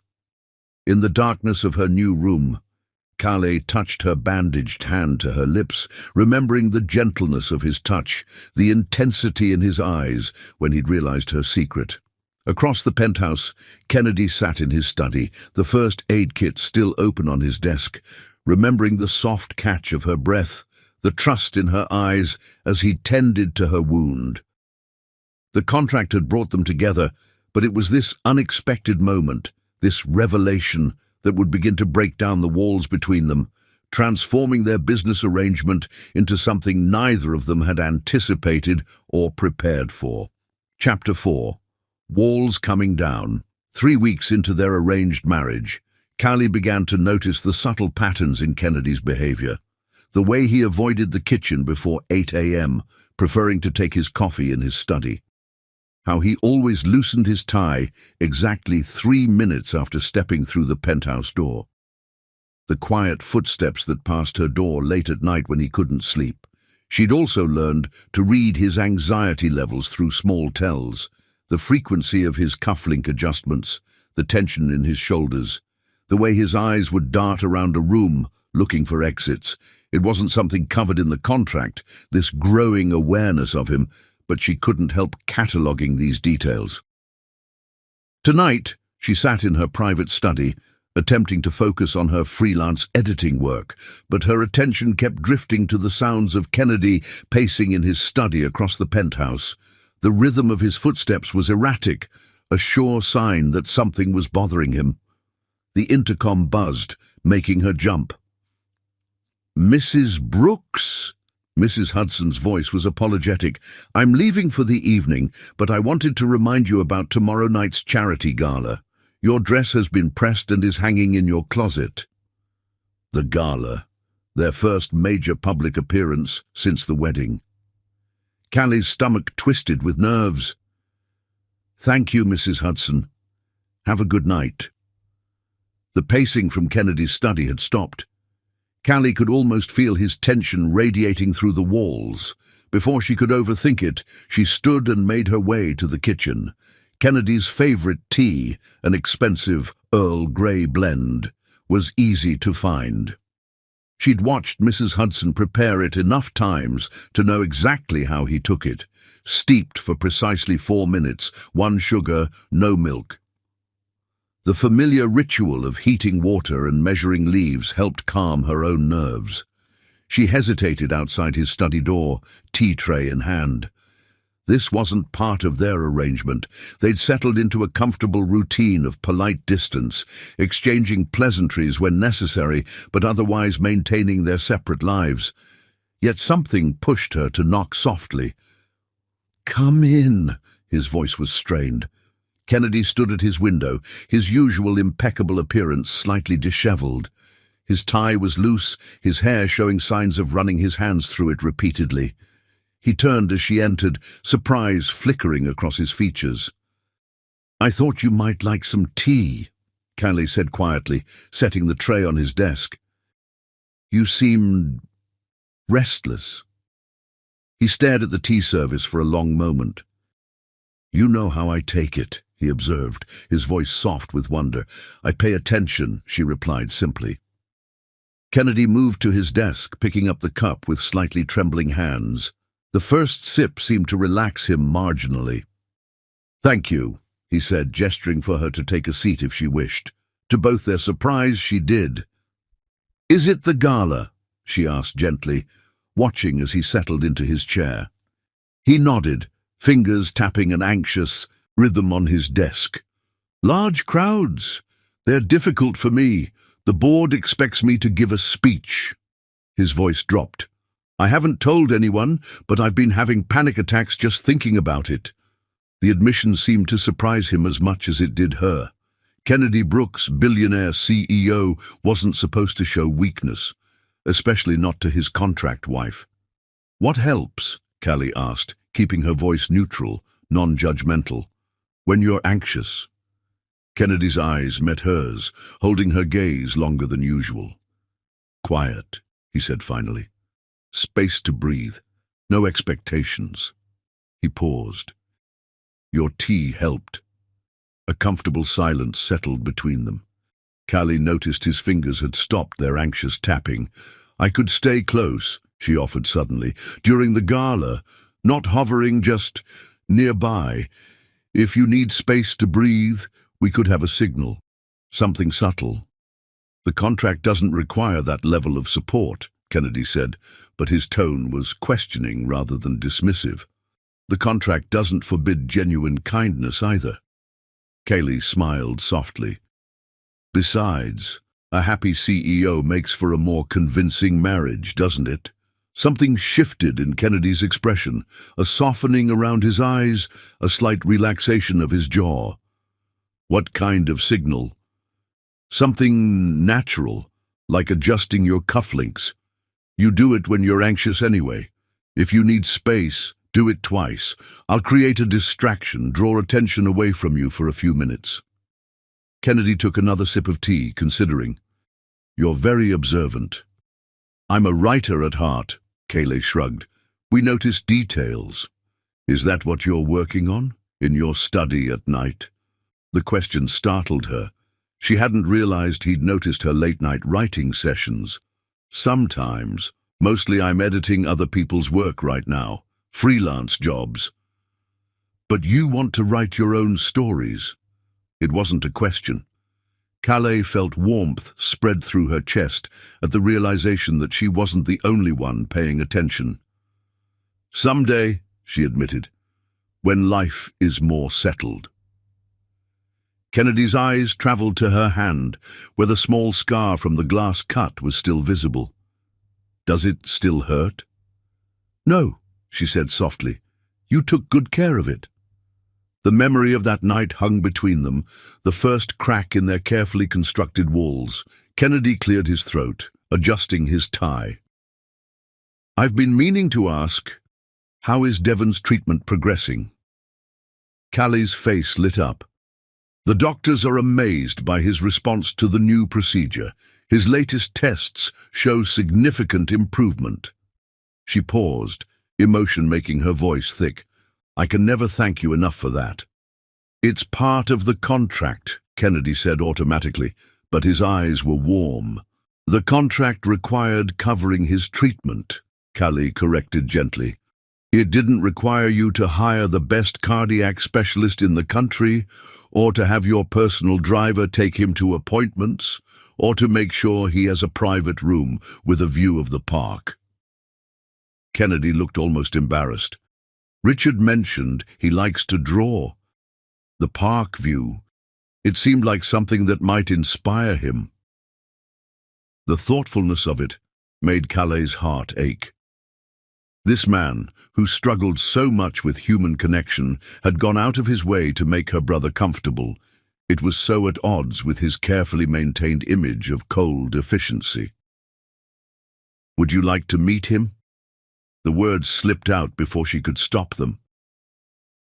In the darkness of her new room, Calais touched her bandaged hand to her lips, remembering the gentleness of his touch, the intensity in his eyes when he'd realized her secret. Across the penthouse, Kennedy sat in his study, the first aid kit still open on his desk, remembering the soft catch of her breath, the trust in her eyes as he tended to her wound. The contract had brought them together, but it was this unexpected moment, this revelation, that would begin to break down the walls between them, transforming their business arrangement into something neither of them had anticipated or prepared for. Chapter 4. Walls Coming Down. 3 weeks into their arranged marriage, Callie began to notice the subtle patterns in Kennedy's behavior. The way he avoided the kitchen before 8 a.m., preferring to take his coffee in his study. How he always loosened his tie exactly 3 minutes after stepping through the penthouse door. The quiet footsteps that passed her door late at night when he couldn't sleep. She'd also learned to read his anxiety levels through small tells, the frequency of his cufflink adjustments, the tension in his shoulders, the way his eyes would dart around a room looking for exits. It wasn't something covered in the contract, this growing awareness of him, but she couldn't help cataloguing these details. Tonight, she sat in her private study, attempting to focus on her freelance editing work, but her attention kept drifting to the sounds of Kennedy pacing in his study across the penthouse. The rhythm of his footsteps was erratic, a sure sign that something was bothering him. The intercom buzzed, making her jump. "Mrs. Brooks?" Mrs. Hudson's voice was apologetic. "I'm leaving for the evening, but I wanted to remind you about tomorrow night's charity gala. Your dress has been pressed and is hanging in your closet." The gala, their first major public appearance since the wedding. Callie's stomach twisted with nerves. "Thank you, Mrs. Hudson. Have a good night." The pacing from Kennedy's study had stopped. Callie could almost feel his tension radiating through the walls. Before she could overthink it, she stood and made her way to the kitchen. Kennedy's favorite tea, an expensive Earl Grey blend, was easy to find. She'd watched Mrs. Hudson prepare it enough times to know exactly how he took it. Steeped for precisely 4 minutes, 1 sugar, no milk. The familiar ritual of heating water and measuring leaves helped calm her own nerves. She hesitated outside his study door, tea tray in hand. This wasn't part of their arrangement. They'd settled into a comfortable routine of polite distance, exchanging pleasantries when necessary, but otherwise maintaining their separate lives. Yet something pushed her to knock softly. "Come in," his voice was strained. Kennedy stood at his window, his usual impeccable appearance slightly disheveled. His tie was loose, his hair showing signs of running his hands through it repeatedly. He turned as she entered, surprise flickering across his features. "I thought you might like some tea," Callie said quietly, setting the tray on his desk. "You seemed restless." He stared at the tea service for a long moment. "You know how I take it," he observed, his voice soft with wonder. "I pay attention," she replied simply. Kennedy moved to his desk, picking up the cup with slightly trembling hands. The first sip seemed to relax him marginally. "Thank you," he said, gesturing for her to take a seat if she wished. To both their surprise, she did. "Is it the gala?" she asked gently. watching as he settled into his chair. He nodded, fingers tapping an anxious rhythm on his desk. Large crowds. They're difficult for me. The board expects me to give a speech. His voice dropped. I haven't told anyone, but I've been having panic attacks just thinking about it. The admission seemed to surprise him as much as it did her. Kennedy Brooks, billionaire CEO, wasn't supposed to show weakness, especially not to his contract wife. What helps? Callie asked, keeping her voice neutral, non-judgmental. When you're anxious. Kennedy's eyes met hers, holding her gaze longer than usual. Quiet, he said finally. Space to breathe. No expectations. He paused. Your tea helped. A comfortable silence settled between them. Callie noticed his fingers had stopped their anxious tapping. I could stay close, she offered suddenly, during the gala, not hovering, just nearby. If you need space to breathe, we could have a signal. Something subtle. The contract doesn't require that level of support, Kennedy said, but his tone was questioning rather than dismissive. The contract doesn't forbid genuine kindness either. Callie smiled softly. Besides, a happy CEO makes for a more convincing marriage, doesn't it? Something shifted in Kennedy's expression, a softening around his eyes, a slight relaxation of his jaw. What kind of signal? Something natural, like adjusting your cufflinks. You do it when you're anxious anyway. If you need space, do it twice. I'll create a distraction, draw attention away from you for a few minutes. Kennedy took another sip of tea, considering. You're very observant. I'm a writer at heart, Callie shrugged. We notice details. Is that what you're working on, in your study at night? The question startled her. She hadn't realized he'd noticed her late-night writing sessions. Sometimes. Mostly I'm editing other people's work right now. Freelance jobs. But you want to write your own stories. It wasn't a question. Callie felt warmth spread through her chest at the realization that she wasn't the only one paying attention. Someday, she admitted, when life is more settled. Kennedy's eyes traveled to her hand, where the small scar from the glass cut was still visible. Does it still hurt? No, she said softly. You took good care of it. The memory of that night hung between them, the first crack in their carefully constructed walls. Kennedy cleared his throat, adjusting his tie. I've been meaning to ask, how is Devon's treatment progressing? Callie's face lit up. The doctors are amazed by his response to the new procedure. His latest tests show significant improvement. She paused, emotion making her voice thick. I can never thank you enough for that. It's part of the contract, Kennedy said automatically, but his eyes were warm. The contract required covering his treatment, Callie corrected gently. It didn't require you to hire the best cardiac specialist in the country, or to have your personal driver take him to appointments, or to make sure he has a private room with a view of the park. Kennedy looked almost embarrassed. Richard mentioned he likes to draw. The park view. It seemed like something that might inspire him. The thoughtfulness of it made Callie's heart ache. This man, who struggled so much with human connection, had gone out of his way to make her brother comfortable. It was so at odds with his carefully maintained image of cold efficiency. Would you like to meet him? The words slipped out before she could stop them.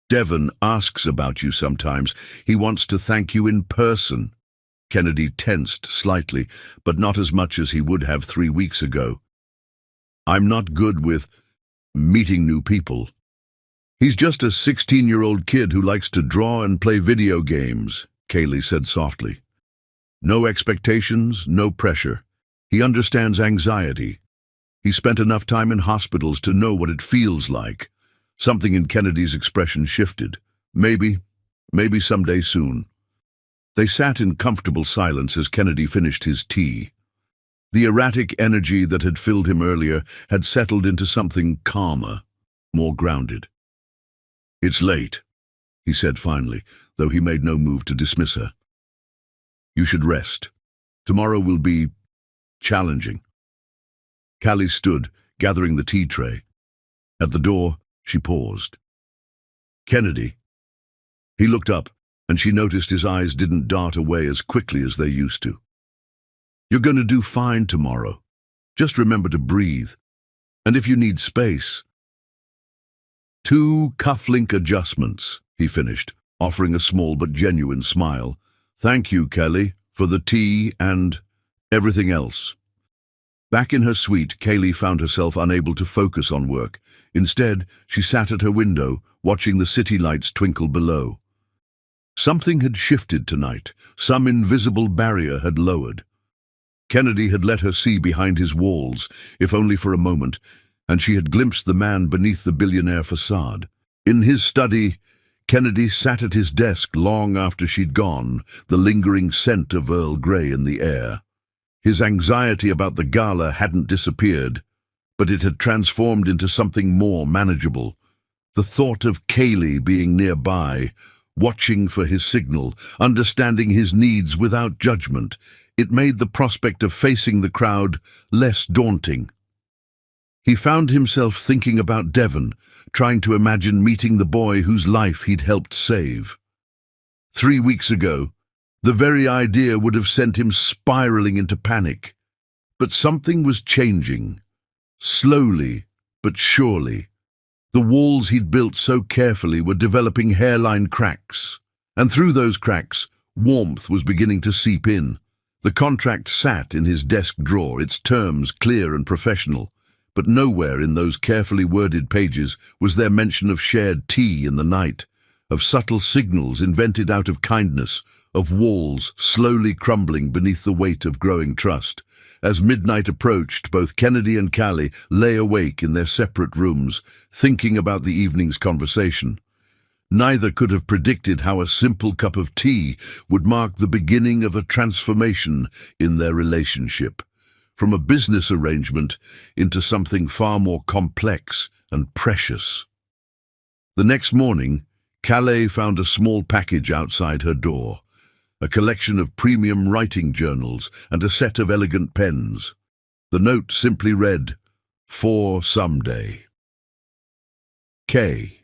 Devon asks about you sometimes. He wants to thank you in person. Kennedy tensed slightly, but not as much as he would have 3 weeks ago. I'm not good with meeting new people. He's just a 16-year-old kid who likes to draw and play video games, Callie said softly. No expectations, no pressure. He understands anxiety. He spent enough time in hospitals to know what it feels like. Something in Kennedy's expression shifted. Maybe someday soon. They sat in comfortable silence as Kennedy finished his tea. The erratic energy that had filled him earlier had settled into something calmer, more grounded. "It's late," he said finally, though he made no move to dismiss her. "You should rest. Tomorrow will be challenging." Callie stood, gathering the tea tray. At the door, she paused. "Kennedy." He looked up, and she noticed his eyes didn't dart away as quickly as they used to. "You're going to do fine tomorrow. Just remember to breathe. And if you need space—" "2 cufflink adjustments," he finished, offering a small but genuine smile. "Thank you, Kelly, for the tea and everything else." Back in her suite, Kaylee found herself unable to focus on work. Instead, she sat at her window, watching the city lights twinkle below. Something had shifted tonight. Some invisible barrier had lowered. Kennedy had let her see behind his walls, if only for a moment, and she had glimpsed the man beneath the billionaire facade. In his study, Kennedy sat at his desk long after she'd gone, the lingering scent of Earl Grey in the air. His anxiety about the gala hadn't disappeared, but it had transformed into something more manageable. The thought of Kaylee being nearby, watching for his signal, understanding his needs without judgment, it made the prospect of facing the crowd less daunting. He found himself thinking about Devon, trying to imagine meeting the boy whose life he'd helped save. 3 weeks ago, the very idea would have sent him spiraling into panic. But something was changing, slowly but surely. The walls he'd built so carefully were developing hairline cracks, and through those cracks, warmth was beginning to seep in. The contract sat in his desk drawer, its terms clear and professional, but nowhere in those carefully worded pages was there mention of shared tea in the night, of subtle signals invented out of kindness, of walls slowly crumbling beneath the weight of growing trust. As midnight approached, both Kennedy and Callie lay awake in their separate rooms, thinking about the evening's conversation. Neither could have predicted how a simple cup of tea would mark the beginning of a transformation in their relationship, from a business arrangement into something far more complex and precious. The next morning, Calais found a small package outside her door, a collection of premium writing journals and a set of elegant pens. The note simply read, "For someday. K."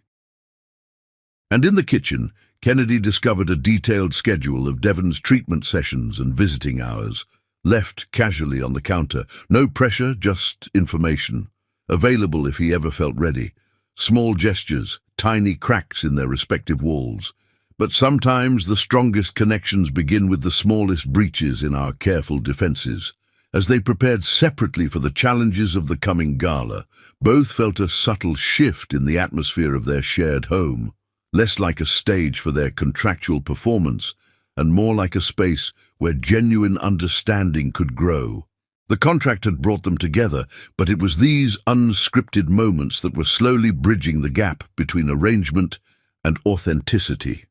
And in the kitchen, Kennedy discovered a detailed schedule of Devon's treatment sessions and visiting hours, left casually on the counter. No pressure, just information. Available if he ever felt ready. Small gestures, tiny cracks in their respective walls. But sometimes the strongest connections begin with the smallest breaches in our careful defenses. As they prepared separately for the challenges of the coming gala, both felt a subtle shift in the atmosphere of their shared home. Less like a stage for their contractual performance, and more like a space where genuine understanding could grow. The contract had brought them together, but it was these unscripted moments that were slowly bridging the gap between arrangement and authenticity.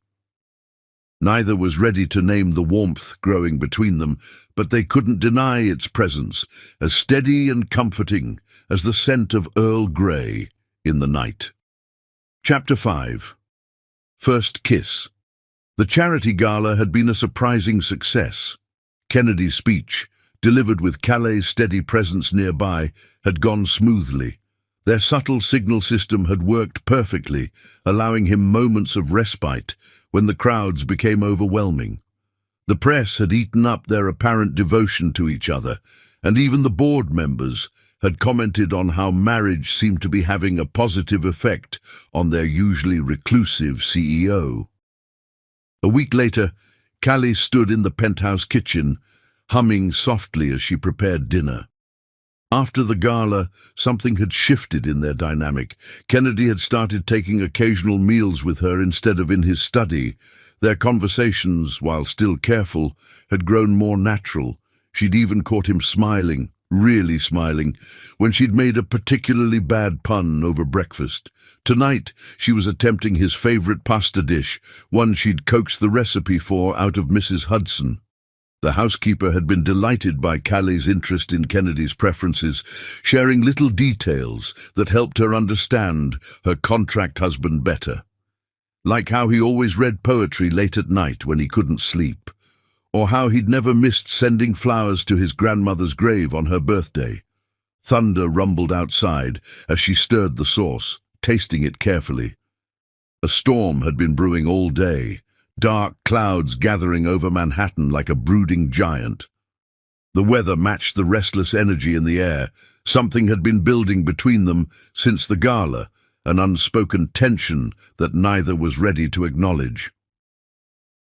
Neither was ready to name the warmth growing between them, but they couldn't deny its presence, as steady and comforting as the scent of Earl Grey in the night. Chapter 5. First Kiss. The charity gala had been a surprising success. Kennedy's speech, delivered with Calais' steady presence nearby, had gone smoothly. Their subtle signal system had worked perfectly, allowing him moments of respite when the crowds became overwhelming. The press had eaten up their apparent devotion to each other, and even the board members had commented on how marriage seemed to be having a positive effect on their usually reclusive CEO. A week later, Callie stood in the penthouse kitchen, humming softly as she prepared dinner. After the gala, something had shifted in their dynamic. Kennedy had started taking occasional meals with her instead of in his study. Their conversations, while still careful, had grown more natural. She'd even caught him smiling, really smiling, when she'd made a particularly bad pun over breakfast. Tonight, she was attempting his favorite pasta dish, one she'd coaxed the recipe for out of Mrs. Hudson. The housekeeper had been delighted by Callie's interest in Kennedy's preferences, sharing little details that helped her understand her contract husband better. Like how he always read poetry late at night when he couldn't sleep, or how he'd never missed sending flowers to his grandmother's grave on her birthday. Thunder rumbled outside as she stirred the sauce, tasting it carefully. A storm had been brewing all day, dark clouds gathering over Manhattan like a brooding giant. The weather matched the restless energy in the air. Something had been building between them since the gala, an unspoken tension that neither was ready to acknowledge.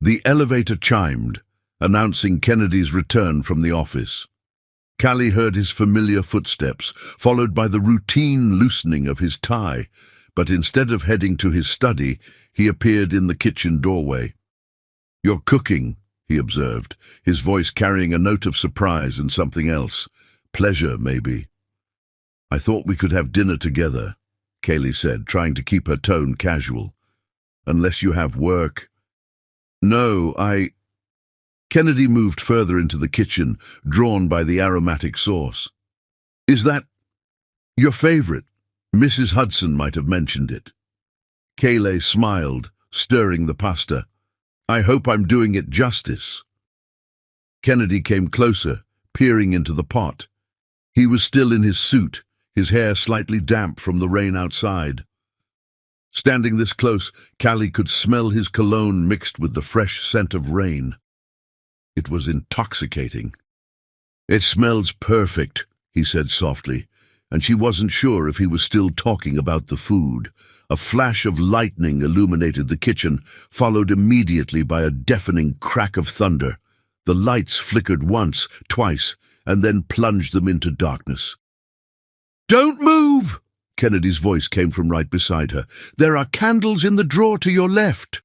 The elevator chimed, announcing Kennedy's return from the office. Callie heard his familiar footsteps, followed by the routine loosening of his tie, but instead of heading to his study, he appeared in the kitchen doorway. "You're cooking," he observed, his voice carrying a note of surprise and something else. Pleasure, maybe. "I thought we could have dinner together," Kaylee said, trying to keep her tone casual. "Unless you have work." "No, Kennedy moved further into the kitchen, drawn by the aromatic sauce. "Is that your favorite? Mrs. Hudson might have mentioned it." Kaylee smiled, stirring the pasta. "I hope I'm doing it justice." Kennedy came closer, peering into the pot. He was still in his suit, his hair slightly damp from the rain outside. Standing this close, Callie could smell his cologne mixed with the fresh scent of rain. It was intoxicating. "It smells perfect," he said softly, and she wasn't sure if he was still talking about the food. A flash of lightning illuminated the kitchen, followed immediately by a deafening crack of thunder. The lights flickered once, twice, and then plunged them into darkness. "Don't move!" Kennedy's voice came from right beside her. "There are candles in the drawer to your left."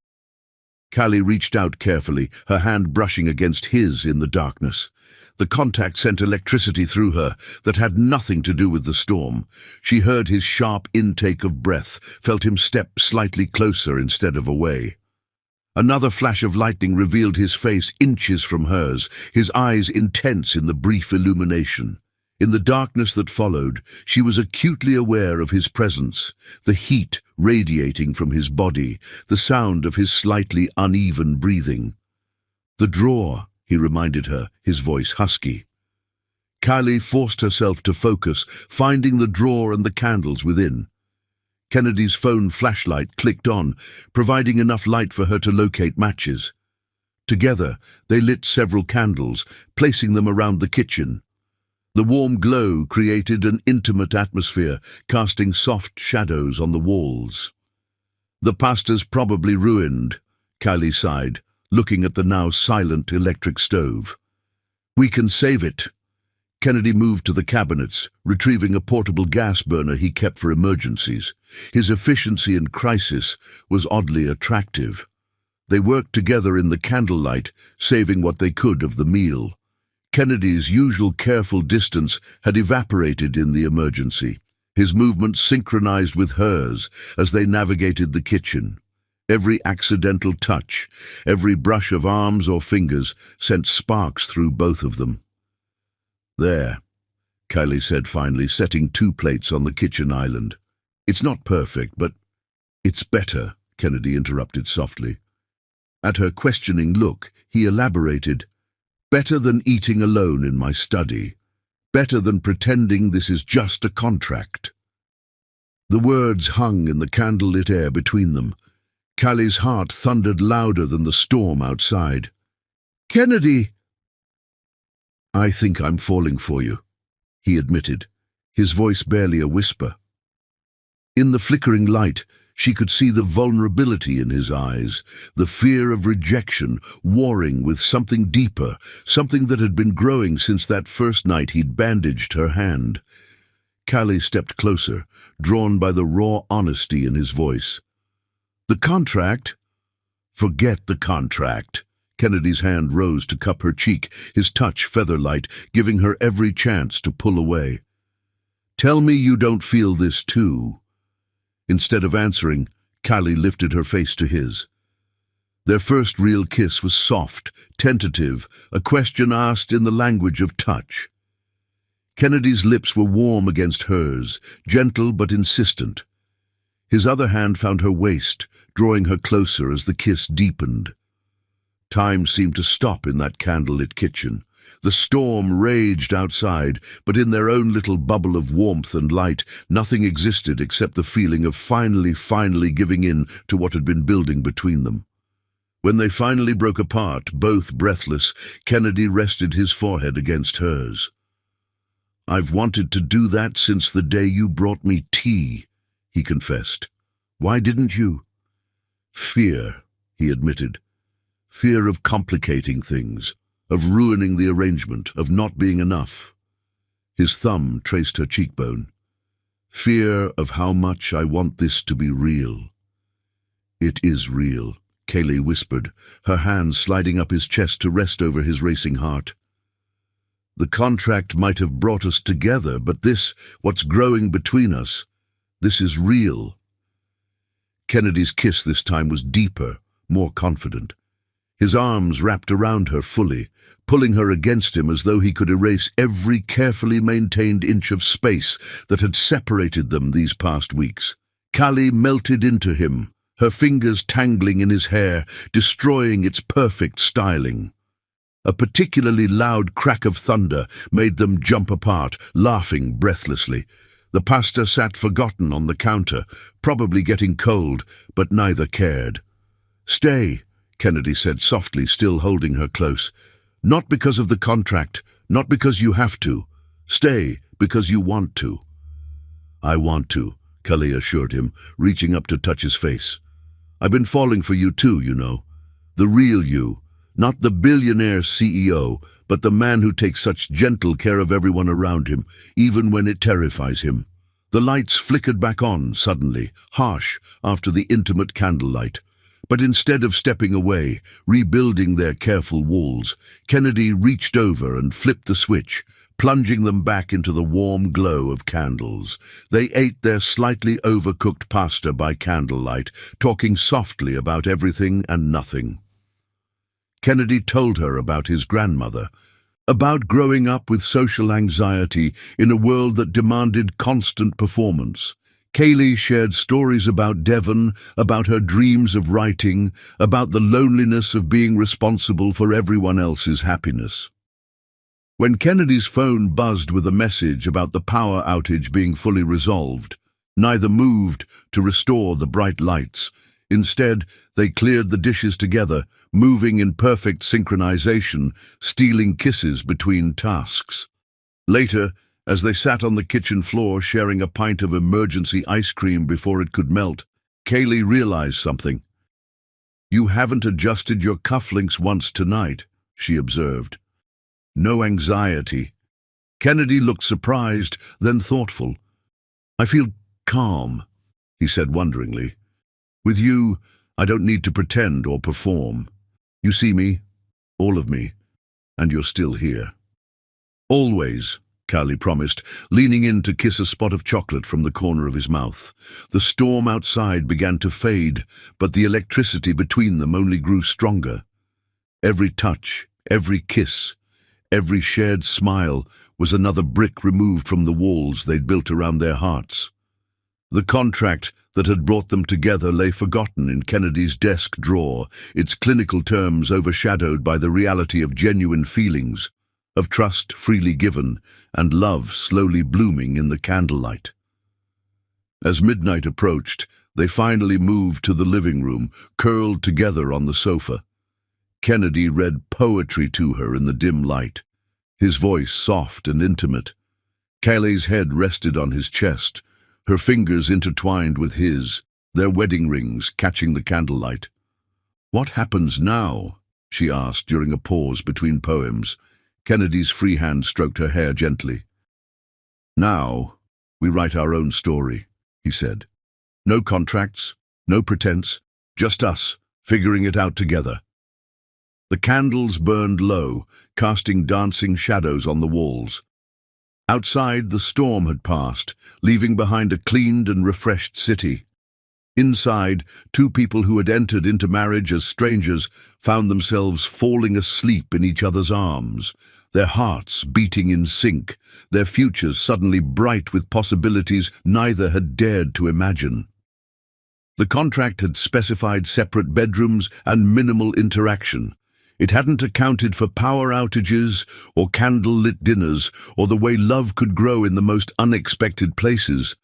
Callie reached out carefully, her hand brushing against his in the darkness. The contact sent electricity through her that had nothing to do with the storm. She heard his sharp intake of breath, felt him step slightly closer instead of away. Another flash of lightning revealed his face inches from hers, his eyes intense in the brief illumination. In the darkness that followed, she was acutely aware of his presence, the heat radiating from his body, the sound of his slightly uneven breathing. "The drawer," he reminded her, his voice husky. Callie forced herself to focus, finding the drawer and the candles within. Kennedy's phone flashlight clicked on, providing enough light for her to locate matches. Together, they lit several candles, placing them around the kitchen. The warm glow created an intimate atmosphere, casting soft shadows on the walls. "The pasta's probably ruined," Callie sighed, looking at the now silent electric stove. "We can save it." Kennedy moved to the cabinets, retrieving a portable gas burner he kept for emergencies. His efficiency in crisis was oddly attractive. They worked together in the candlelight, saving what they could of the meal. Kennedy's usual careful distance had evaporated in the emergency, his movements synchronized with hers as they navigated the kitchen. Every accidental touch, every brush of arms or fingers sent sparks through both of them. "There," Kylie said finally, setting 2 plates on the kitchen island. "It's not perfect, but it's better," Kennedy interrupted softly. At her questioning look, he elaborated, "Better than eating alone in my study. Better than pretending this is just a contract." The words hung in the candlelit air between them. Callie's heart thundered louder than the storm outside. "Kennedy!" "I think I'm falling for you," he admitted, his voice barely a whisper. In the flickering light, she could see the vulnerability in his eyes, the fear of rejection warring with something deeper, something that had been growing since that first night he'd bandaged her hand. Callie stepped closer, drawn by the raw honesty in his voice. "The contract?" "Forget the contract." Kennedy's hand rose to cup her cheek, his touch feather-light, giving her every chance to pull away. "Tell me you don't feel this too." Instead of answering, Callie lifted her face to his. Their first real kiss was soft, tentative, a question asked in the language of touch. Kennedy's lips were warm against hers, gentle but insistent. His other hand found her waist, drawing her closer as the kiss deepened. Time seemed to stop in that candlelit kitchen. The storm raged outside, but in their own little bubble of warmth and light, nothing existed except the feeling of finally giving in to what had been building between them. When they finally broke apart, both breathless, Kennedy rested his forehead against hers. "I've wanted to do that since the day you brought me tea," he confessed. "Why didn't you?" "Fear," he admitted. "Fear of complicating things, of ruining the arrangement, of not being enough." His thumb traced her cheekbone. "Fear of how much I want this to be real." "It is real," Kaylee whispered, her hands sliding up his chest to rest over his racing heart. "The contract might have brought us together, but this, what's growing between us, this is real." Kennedy's kiss this time was deeper, more confident. His arms wrapped around her fully, pulling her against him as though he could erase every carefully maintained inch of space that had separated them these past weeks. Callie melted into him, her fingers tangling in his hair, destroying its perfect styling. A particularly loud crack of thunder made them jump apart, laughing breathlessly. The pasta sat forgotten on the counter, probably getting cold, but neither cared. "Stay," Kennedy said softly, still holding her close. "Not because of the contract, not because you have to. Stay because you want to." "I want to," Callie assured him, reaching up to touch his face. "I've been falling for you too, you know. The real you, not the billionaire CEO, but the man who takes such gentle care of everyone around him, even when it terrifies him." The lights flickered back on suddenly, harsh after the intimate candlelight. But instead of stepping away, rebuilding their careful walls, Kennedy reached over and flipped the switch, plunging them back into the warm glow of candles. They ate their slightly overcooked pasta by candlelight, talking softly about everything and nothing. Kennedy told her about his grandmother, about growing up with social anxiety in a world that demanded constant performance. Kaylee shared stories about Devon, about her dreams of writing, about the loneliness of being responsible for everyone else's happiness. When Kennedy's phone buzzed with a message about the power outage being fully resolved, neither moved to restore the bright lights. Instead, they cleared the dishes together, moving in perfect synchronization, stealing kisses between tasks. Later, as they sat on the kitchen floor sharing a pint of emergency ice cream before it could melt, Kaylee realized something. "You haven't adjusted your cufflinks once tonight," she observed. "No anxiety." Kennedy looked surprised, then thoughtful. "I feel calm," he said wonderingly. "With you, I don't need to pretend or perform. You see me, all of me, and you're still here." "Always," Callie promised, leaning in to kiss a spot of chocolate from the corner of his mouth. The storm outside began to fade, but the electricity between them only grew stronger. Every touch, every kiss, every shared smile was another brick removed from the walls they'd built around their hearts. The contract that had brought them together lay forgotten in Kennedy's desk drawer, its clinical terms overshadowed by the reality of genuine feelings, of trust freely given and love slowly blooming in the candlelight. As midnight approached, they finally moved to the living room, curled together on the sofa. Kennedy read poetry to her in the dim light, his voice soft and intimate. Kaylee's head rested on his chest, her fingers intertwined with his, their wedding rings catching the candlelight. "What happens now?" she asked during a pause between poems. Kennedy's free hand stroked her hair gently. "Now, we write our own story," he said. "No contracts, no pretense, just us, figuring it out together." The candles burned low, casting dancing shadows on the walls. Outside, the storm had passed, leaving behind a cleaned and refreshed city. Inside, two people who had entered into marriage as strangers found themselves falling asleep in each other's arms, their hearts beating in sync, their futures suddenly bright with possibilities neither had dared to imagine. The contract had specified separate bedrooms and minimal interaction. It hadn't accounted for power outages or candle-lit dinners or the way love could grow in the most unexpected places.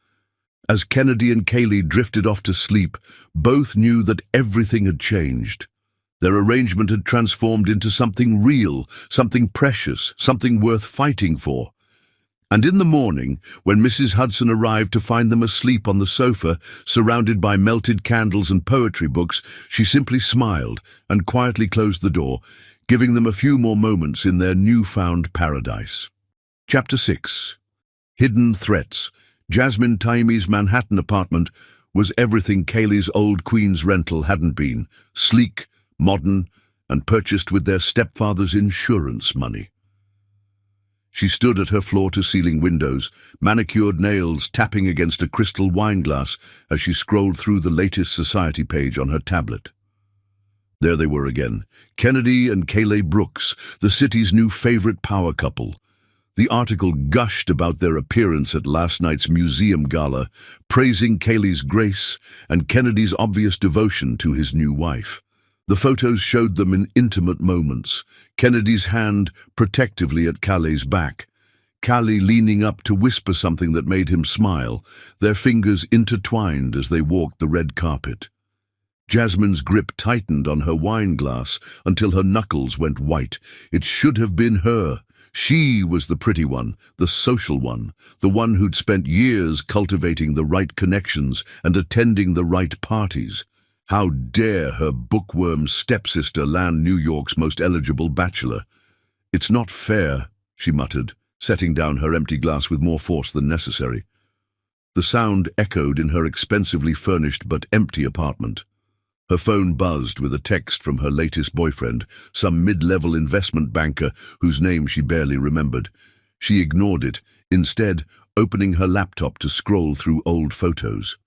As Kennedy and Kaylee drifted off to sleep, both knew that everything had changed. Their arrangement had transformed into something real, something precious, something worth fighting for. And in the morning, when Mrs. Hudson arrived to find them asleep on the sofa, surrounded by melted candles and poetry books, she simply smiled and quietly closed the door, giving them a few more moments in their newfound paradise. Chapter 6. Hidden Threats. Jasmine Taimi's Manhattan apartment was everything Kaylee's old Queens rental hadn't been: sleek, modern, and purchased with their stepfather's insurance money. She stood at her floor-to-ceiling windows, manicured nails tapping against a crystal wine glass as she scrolled through the latest society page on her tablet. There they were again, Kennedy and Kaylee Brooks, the city's new favorite power couple. The article gushed about their appearance at last night's museum gala, praising Kaylee's grace and Kennedy's obvious devotion to his new wife. The photos showed them in intimate moments, Kennedy's hand protectively at Kaylee's back, Kaylee leaning up to whisper something that made him smile, their fingers intertwined as they walked the red carpet. Jasmine's grip tightened on her wine glass until her knuckles went white. It should have been her. She was the pretty one, the social one, the one who'd spent years cultivating the right connections and attending the right parties. How dare her bookworm stepsister land New York's most eligible bachelor? "It's not fair," she muttered, setting down her empty glass with more force than necessary. The sound echoed in her expensively furnished but empty apartment. Her phone buzzed with a text from her latest boyfriend, some mid-level investment banker whose name she barely remembered. She ignored it, instead opening her laptop to scroll through old photos.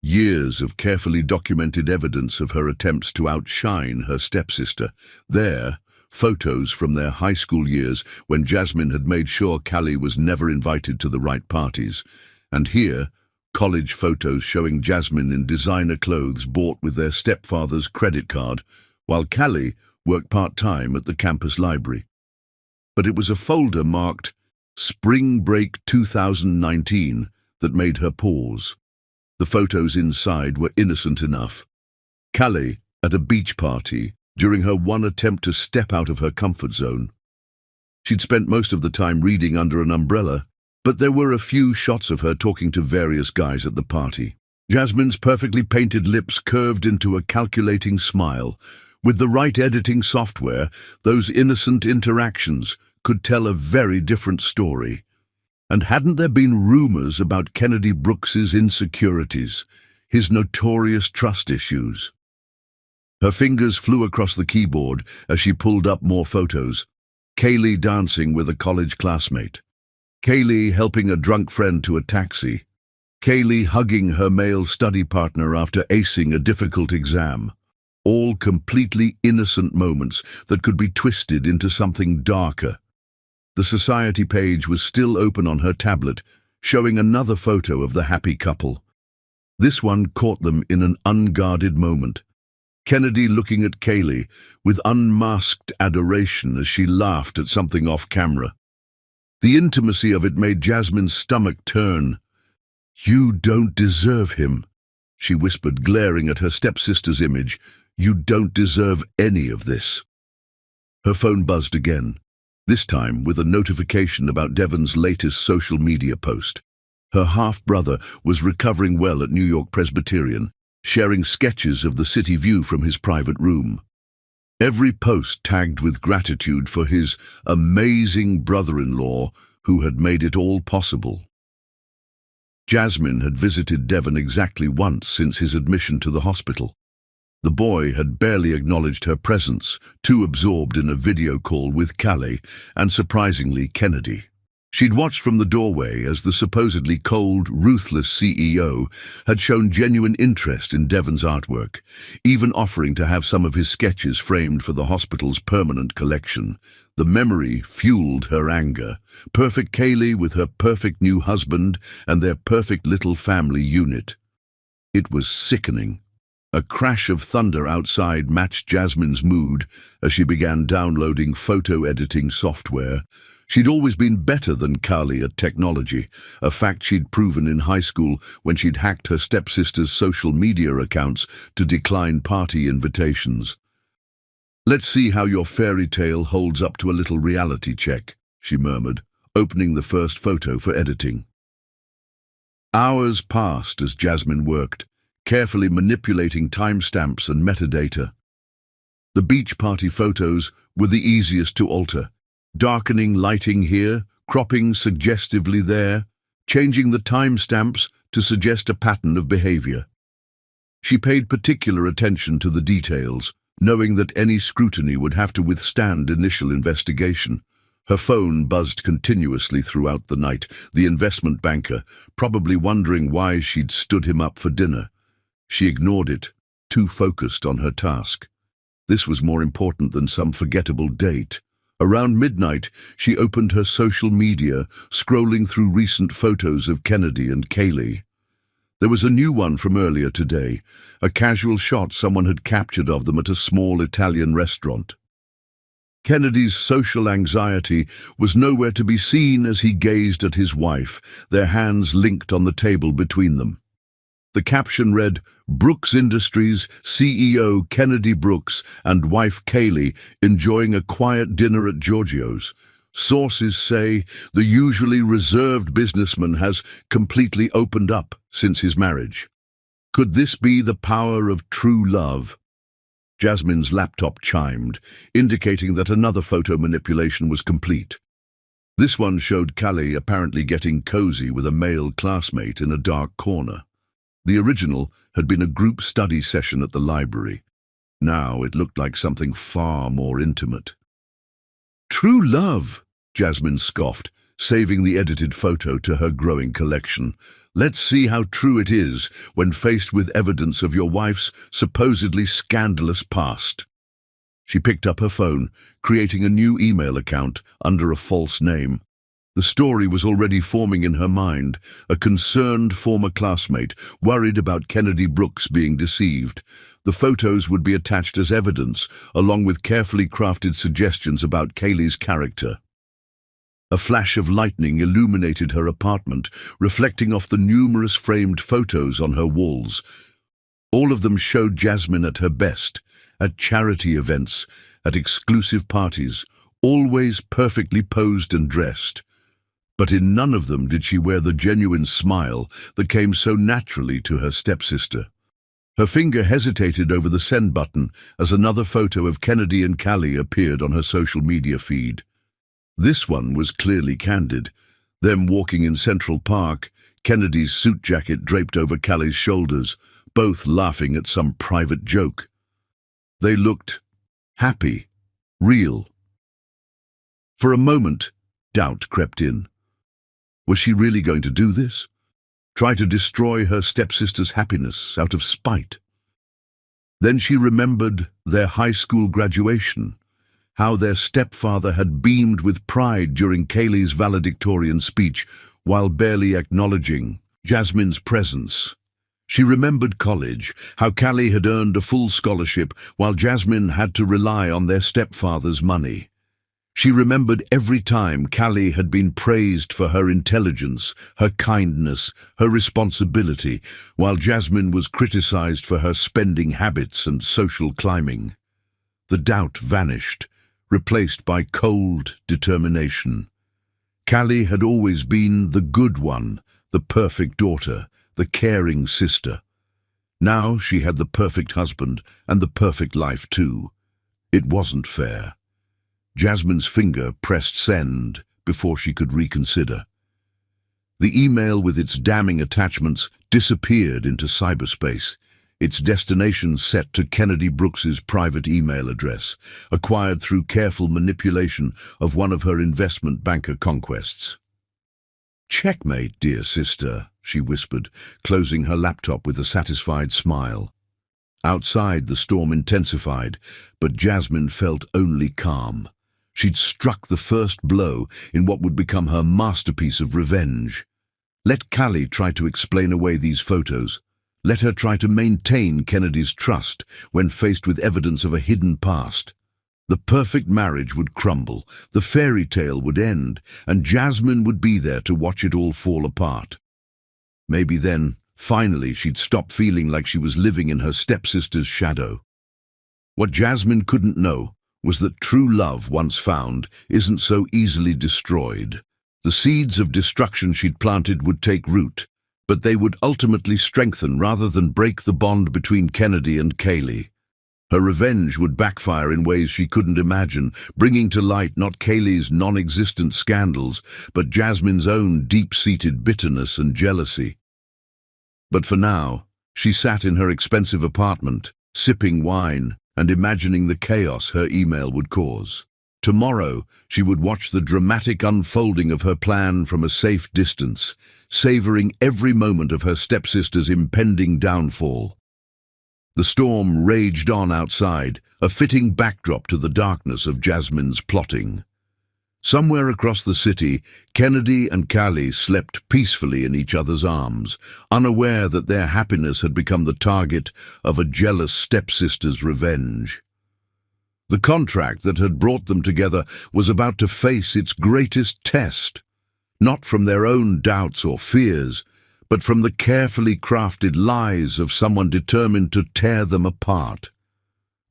Years of carefully documented evidence of her attempts to outshine her stepsister. There, photos from their high school years when Jasmine had made sure Kaylee was never invited to the right parties. And here, college photos showing Jasmine in designer clothes bought with their stepfather's credit card, while Kaylee worked part-time at the campus library. But it was a folder marked Spring Break 2019 that made her pause. The photos inside were innocent enough. Kaylee at a beach party during her one attempt to step out of her comfort zone. She'd spent most of the time reading under an umbrella, but there were a few shots of her talking to various guys at the party. Jasmine's perfectly painted lips curved into a calculating smile. With the right editing software, those innocent interactions could tell a very different story. And hadn't there been rumors about Kennedy Brooks's insecurities, his notorious trust issues? Her fingers flew across the keyboard as she pulled up more photos. Kaylee dancing with a college classmate. Kaylee helping a drunk friend to a taxi. Kaylee hugging her male study partner after acing a difficult exam. All completely innocent moments that could be twisted into something darker. The society page was still open on her tablet, showing another photo of the happy couple. This one caught them in an unguarded moment. Kennedy looking at Kaylee with unmasked adoration as she laughed at something off camera. The intimacy of it made Jasmine's stomach turn. "You don't deserve him," she whispered, glaring at her stepsister's image. "You don't deserve any of this." Her phone buzzed again, this time with a notification about Devon's latest social media post. Her half-brother was recovering well at New York Presbyterian, sharing sketches of the city view from his private room. Every post tagged with gratitude for his amazing brother-in-law who had made it all possible. Jasmine had visited Devon exactly once since his admission to the hospital. The boy had barely acknowledged her presence, too absorbed in a video call with Kaylee and, surprisingly, Kennedy. She'd watched from the doorway as the supposedly cold, ruthless CEO had shown genuine interest in Devon's artwork, even offering to have some of his sketches framed for the hospital's permanent collection. The memory fueled her anger. Perfect Kaylee with her perfect new husband and their perfect little family unit. It was sickening. A crash of thunder outside matched Jasmine's mood as she began downloading photo editing software. She'd always been better than Kali at technology, a fact she'd proven in high school when she'd hacked her stepsister's social media accounts to decline party invitations. "Let's see how your fairy tale holds up to a little reality check," she murmured, opening the first photo for editing. Hours passed as Jasmine worked, carefully manipulating timestamps and metadata. The beach party photos were the easiest to alter, darkening lighting here, cropping suggestively there, changing the timestamps to suggest a pattern of behavior. She paid particular attention to the details, knowing that any scrutiny would have to withstand initial investigation. Her phone buzzed continuously throughout the night, the investment banker, probably wondering why she'd stood him up for dinner. She ignored it, too focused on her task. This was more important than some forgettable date. Around midnight, she opened her social media, scrolling through recent photos of Kennedy and Kaylee. There was a new one from earlier today, a casual shot someone had captured of them at a small Italian restaurant. Kennedy's social anxiety was nowhere to be seen as he gazed at his wife, their hands linked on the table between them. The caption read, "Brooks Industries CEO Kennedy Brooks and wife Kaylee enjoying a quiet dinner at Giorgio's. Sources say the usually reserved businessman has completely opened up since his marriage. Could this be the power of true love?" Jasmine's laptop chimed, indicating that another photo manipulation was complete. This one showed Callie apparently getting cozy with a male classmate in a dark corner. The original had been a group study session at the library. Now it looked like something far more intimate. "True love," Jasmine scoffed, saving the edited photo to her growing collection. "Let's see how true it is when faced with evidence of your wife's supposedly scandalous past." She picked up her phone, creating a new email account under a false name. The story was already forming in her mind, a concerned former classmate, worried about Kennedy Brooks being deceived. The photos would be attached as evidence, along with carefully crafted suggestions about Kaylee's character. A flash of lightning illuminated her apartment, reflecting off the numerous framed photos on her walls. All of them showed Jasmine at her best, at charity events, at exclusive parties, always perfectly posed and dressed. But in none of them did she wear the genuine smile that came so naturally to her stepsister. Her finger hesitated over the send button as another photo of Kennedy and Callie appeared on her social media feed. This one was clearly candid, them walking in Central Park, Kennedy's suit jacket draped over Callie's shoulders, both laughing at some private joke. They looked happy, real. For a moment, doubt crept in. Was she really going to do this? Try to destroy her stepsister's happiness out of spite? Then she remembered their high school graduation, how their stepfather had beamed with pride during Kaylee's valedictorian speech while barely acknowledging Jasmine's presence. She remembered college, how Callie had earned a full scholarship while Jasmine had to rely on their stepfather's money. She remembered every time Callie had been praised for her intelligence, her kindness, her responsibility, while Jasmine was criticized for her spending habits and social climbing. The doubt vanished, replaced by cold determination. Callie had always been the good one, the perfect daughter, the caring sister. Now she had the perfect husband and the perfect life too. It wasn't fair. Jasmine's finger pressed send before she could reconsider. The email with its damning attachments disappeared into cyberspace, its destination set to Kennedy Brooks's private email address, acquired through careful manipulation of one of her investment banker conquests. "Checkmate, dear sister," she whispered, closing her laptop with a satisfied smile. Outside, the storm intensified, but Jasmine felt only calm. She'd struck the first blow in what would become her masterpiece of revenge. Let Callie try to explain away these photos. Let her try to maintain Kennedy's trust when faced with evidence of a hidden past. The perfect marriage would crumble, the fairy tale would end, and Jasmine would be there to watch it all fall apart. Maybe then, finally, she'd stop feeling like she was living in her stepsister's shadow. What Jasmine couldn't know was that true love, once found, isn't so easily destroyed. The seeds of destruction she'd planted would take root, but they would ultimately strengthen rather than break the bond between Kennedy and Kaylee. Her revenge would backfire in ways she couldn't imagine, bringing to light not Kaylee's non-existent scandals, but Jasmine's own deep-seated bitterness and jealousy. But for now, she sat in her expensive apartment, sipping wine and imagining the chaos her email would cause. Tomorrow, she would watch the dramatic unfolding of her plan from a safe distance, savoring every moment of her stepsister's impending downfall. The storm raged on outside, a fitting backdrop to the darkness of Jasmine's plotting. Somewhere across the city, Kennedy and Callie slept peacefully in each other's arms, unaware that their happiness had become the target of a jealous stepsister's revenge. The contract that had brought them together was about to face its greatest test, not from their own doubts or fears, but from the carefully crafted lies of someone determined to tear them apart.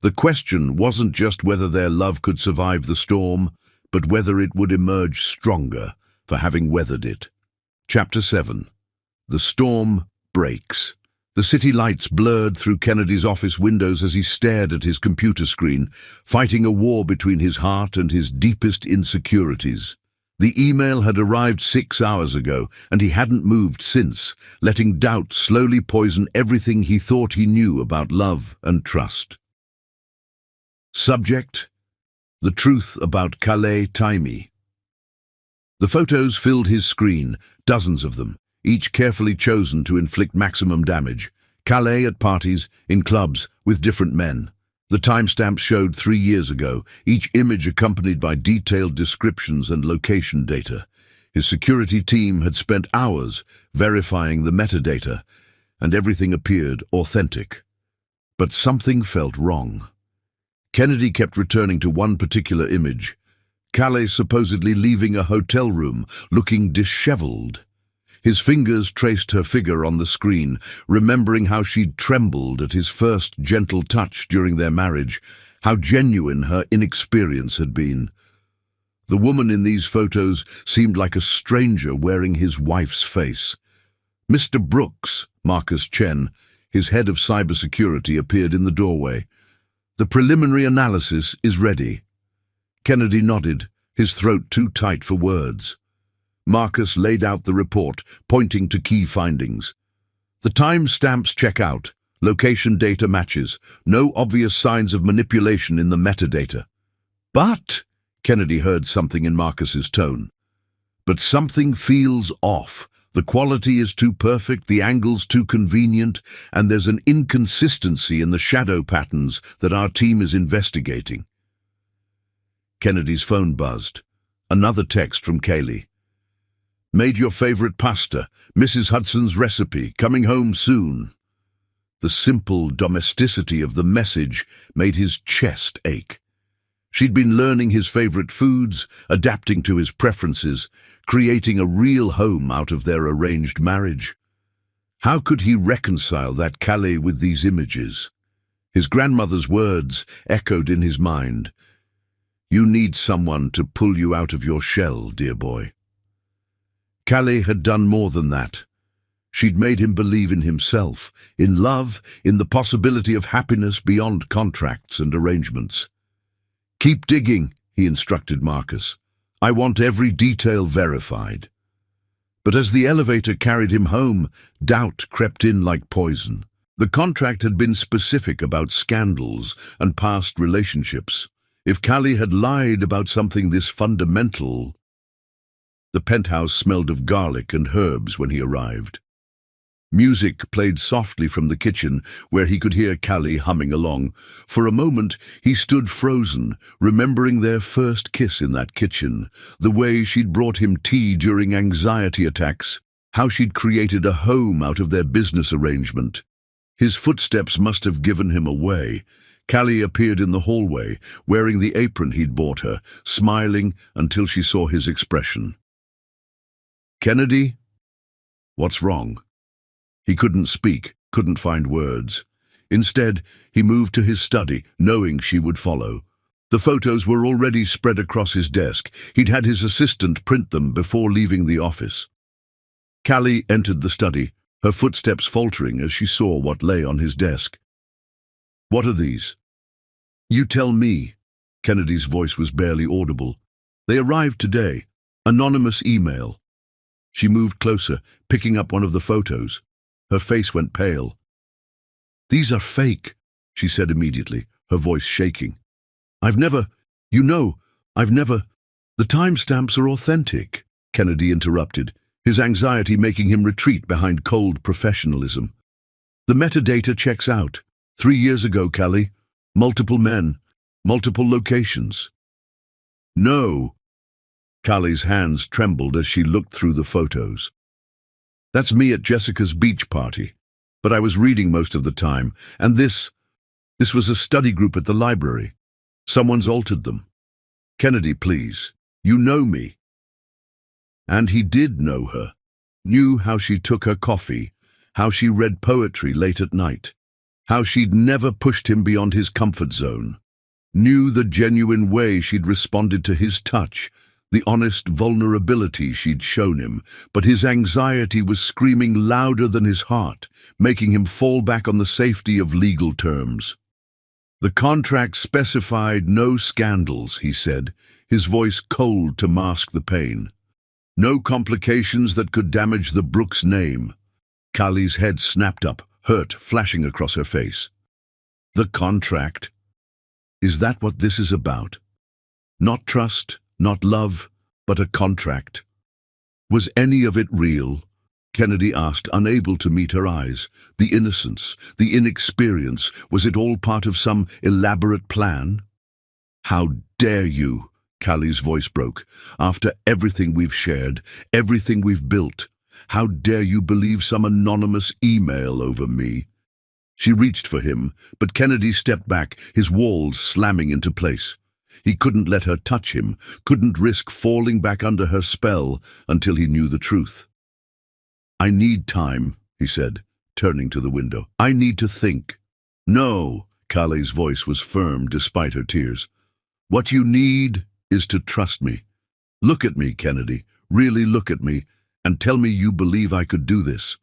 The question wasn't just whether their love could survive the storm, but whether it would emerge stronger for having weathered it. Chapter 7. The storm breaks. The city lights blurred through Kennedy's office windows as he stared at his computer screen, fighting a war between his heart and his deepest insecurities. The email had arrived 6 hours ago, and he hadn't moved since, letting doubt slowly poison everything he thought he knew about love and trust. Subject: the truth about Calais Taimi. The photos filled his screen, dozens of them, each carefully chosen to inflict maximum damage. Calais at parties, in clubs, with different men. The timestamps showed 3 years ago, each image accompanied by detailed descriptions and location data. His security team had spent hours verifying the metadata, and everything appeared authentic. But something felt wrong. Kennedy kept returning to one particular image, Calais supposedly leaving a hotel room, looking disheveled. His fingers traced her figure on the screen, remembering how she'd trembled at his first gentle touch during their marriage, how genuine her inexperience had been. The woman in these photos seemed like a stranger wearing his wife's face. Mr. Brooks, Marcus Chen, his head of cybersecurity, appeared in the doorway. "The preliminary analysis is ready." Kennedy nodded, his throat too tight for words. Marcus laid out the report, pointing to key findings. The timestamps check out, location data matches, no obvious signs of manipulation in the metadata. "But," Kennedy heard something in Marcus's tone, "but something feels off. The quality is too perfect, the angle's too convenient, and there's an inconsistency in the shadow patterns that our team is investigating." Kennedy's phone buzzed. Another text from Kaylee. "Made your favorite pasta, Mrs. Hudson's recipe, coming home soon." The simple domesticity of the message made his chest ache. She'd been learning his favorite foods, adapting to his preferences, creating a real home out of their arranged marriage. How could he reconcile that Calais with these images? His grandmother's words echoed in his mind. "You need someone to pull you out of your shell, dear boy." Calais had done more than that. She'd made him believe in himself, in love, in the possibility of happiness beyond contracts and arrangements. "Keep digging," he instructed Marcus. "I want every detail verified." But as the elevator carried him home, doubt crept in like poison. The contract had been specific about scandals and past relationships. If Callie had lied about something this fundamental, The penthouse smelled of garlic and herbs when he arrived. Music played softly from the kitchen, where he could hear Callie humming along. For a moment, he stood frozen, remembering their first kiss in that kitchen, the way she'd brought him tea during anxiety attacks, how she'd created a home out of their business arrangement. His footsteps must have given him away. Callie appeared in the hallway, wearing the apron he'd bought her, smiling until she saw his expression. "Kennedy? What's wrong?" He couldn't speak, couldn't find words. Instead, he moved to his study, knowing she would follow. The photos were already spread across his desk. He'd had his assistant print them before leaving the office. Callie entered the study, her footsteps faltering as she saw what lay on his desk. "What are these?" "You tell me." Kennedy's voice was barely audible. "They arrived today. Anonymous email." She moved closer, picking up one of the photos. Her face went pale. "These are fake," she said immediately, her voice shaking. I've never... The timestamps are authentic," Kennedy interrupted, his anxiety making him retreat behind cold professionalism. "The metadata checks out. 3 years ago, Callie. Multiple men. Multiple locations." "No." Callie's hands trembled as she looked through the photos. "That's me at Jessica's beach party. But I was reading most of the time, and this was a study group at the library. Someone's altered them. Kennedy, please. You know me." And he did know her. Knew how she took her coffee, how she read poetry late at night, how she'd never pushed him beyond his comfort zone. Knew the genuine way she'd responded to his touch, the honest vulnerability she'd shown him, but his anxiety was screaming louder than his heart, making him fall back on the safety of legal terms. "The contract specified no scandals," he said, his voice cold to mask the pain. "No complications that could damage the Brooks name." Callie's head snapped up, hurt flashing across her face. "The contract? Is that what this is about? Not trust, not love, but a contract. Was any of it real?" Kennedy asked, unable to meet her eyes. The innocence, the inexperience, was it all part of some elaborate plan? "How dare you?" Callie's voice broke. "After everything we've shared, everything we've built, how dare you believe some anonymous email over me?" She reached for him, but Kennedy stepped back, his walls slamming into place. He couldn't let her touch him, couldn't risk falling back under her spell until he knew the truth. "I need time," he said, turning to the window. "I need to think." "No," Callie's voice was firm despite her tears. "What you need is to trust me. Look at me, Kennedy, really look at me, and tell me you believe I could do this."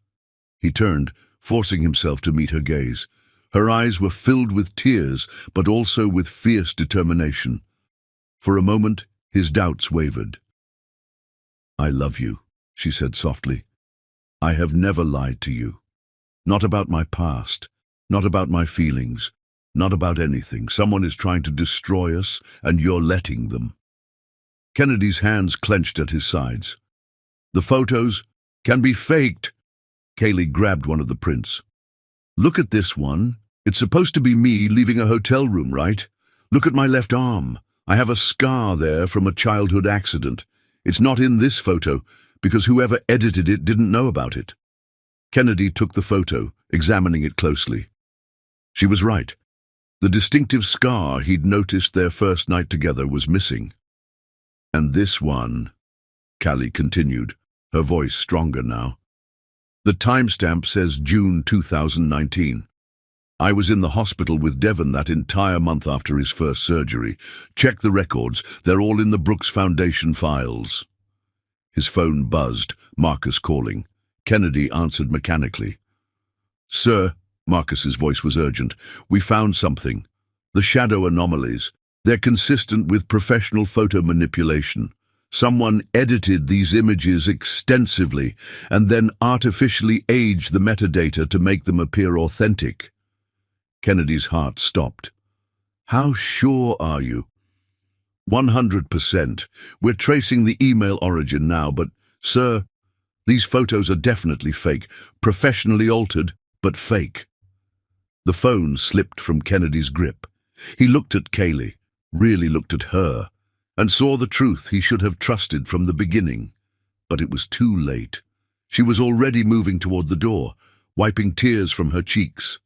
He turned, forcing himself to meet her gaze. Her eyes were filled with tears, but also with fierce determination. For a moment, his doubts wavered. "I love you," she said softly. "I have never lied to you. Not about my past, not about my feelings, not about anything. Someone is trying to destroy us, and you're letting them." Kennedy's hands clenched at his sides. "The photos can be faked." Callie grabbed one of the prints. "Look at this one. It's supposed to be me leaving a hotel room, right? Look at my left arm. I have a scar there from a childhood accident. It's not in this photo, because whoever edited it didn't know about it." Kennedy took the photo, examining it closely. She was right. The distinctive scar he'd noticed their first night together was missing. "And this one," Callie continued, her voice stronger now. "The timestamp says June 2019. I was in the hospital with Devon that entire month after his first surgery. Check the records. They're all in the Brooks Foundation files." His phone buzzed, Marcus calling. Kennedy answered mechanically. "Sir," Marcus's voice was urgent, "we found something. The shadow anomalies. They're consistent with professional photo manipulation. Someone edited these images extensively and then artificially aged the metadata to make them appear authentic." Kennedy's heart stopped. "How sure are you?" 100%. We're tracing the email origin now, but, sir, these photos are definitely fake. Professionally altered, but fake. The phone slipped from Kennedy's grip. He looked at Kaylee, really looked at her, and saw the truth he should have trusted from the beginning. But it was too late. She was already moving toward the door, wiping tears from her cheeks.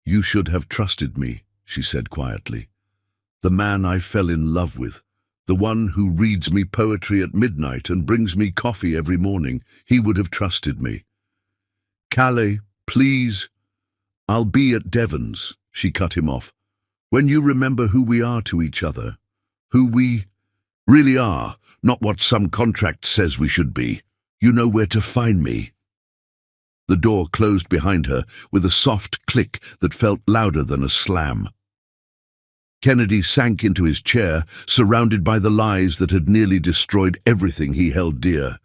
"You should have trusted me," she said quietly. "The man I fell in love with, the one who reads me poetry at midnight and brings me coffee every morning, he would have trusted me." "Calais, please." "I'll be at Devon's," she cut him off. "When you remember who we are to each other, who we really are, not what some contract says we should be, you know where to find me." The door closed behind her with a soft click that felt louder than a slam. Kennedy sank into his chair, surrounded by the lies that had nearly destroyed everything he held dear.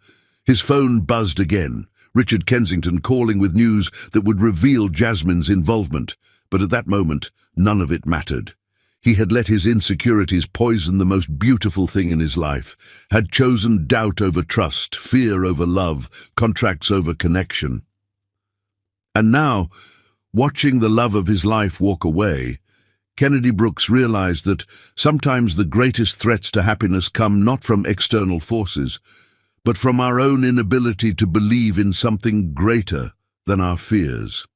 His phone buzzed again, Richard Kensington calling with news that would reveal Jasmine's involvement, but at that moment, none of it mattered. He had let his insecurities poison the most beautiful thing in his life, had chosen doubt over trust, fear over love, contracts over connection. And now, watching the love of his life walk away, Kennedy Brooks realized that sometimes the greatest threats to happiness come not from external forces, but from our own inability to believe in something greater than our fears.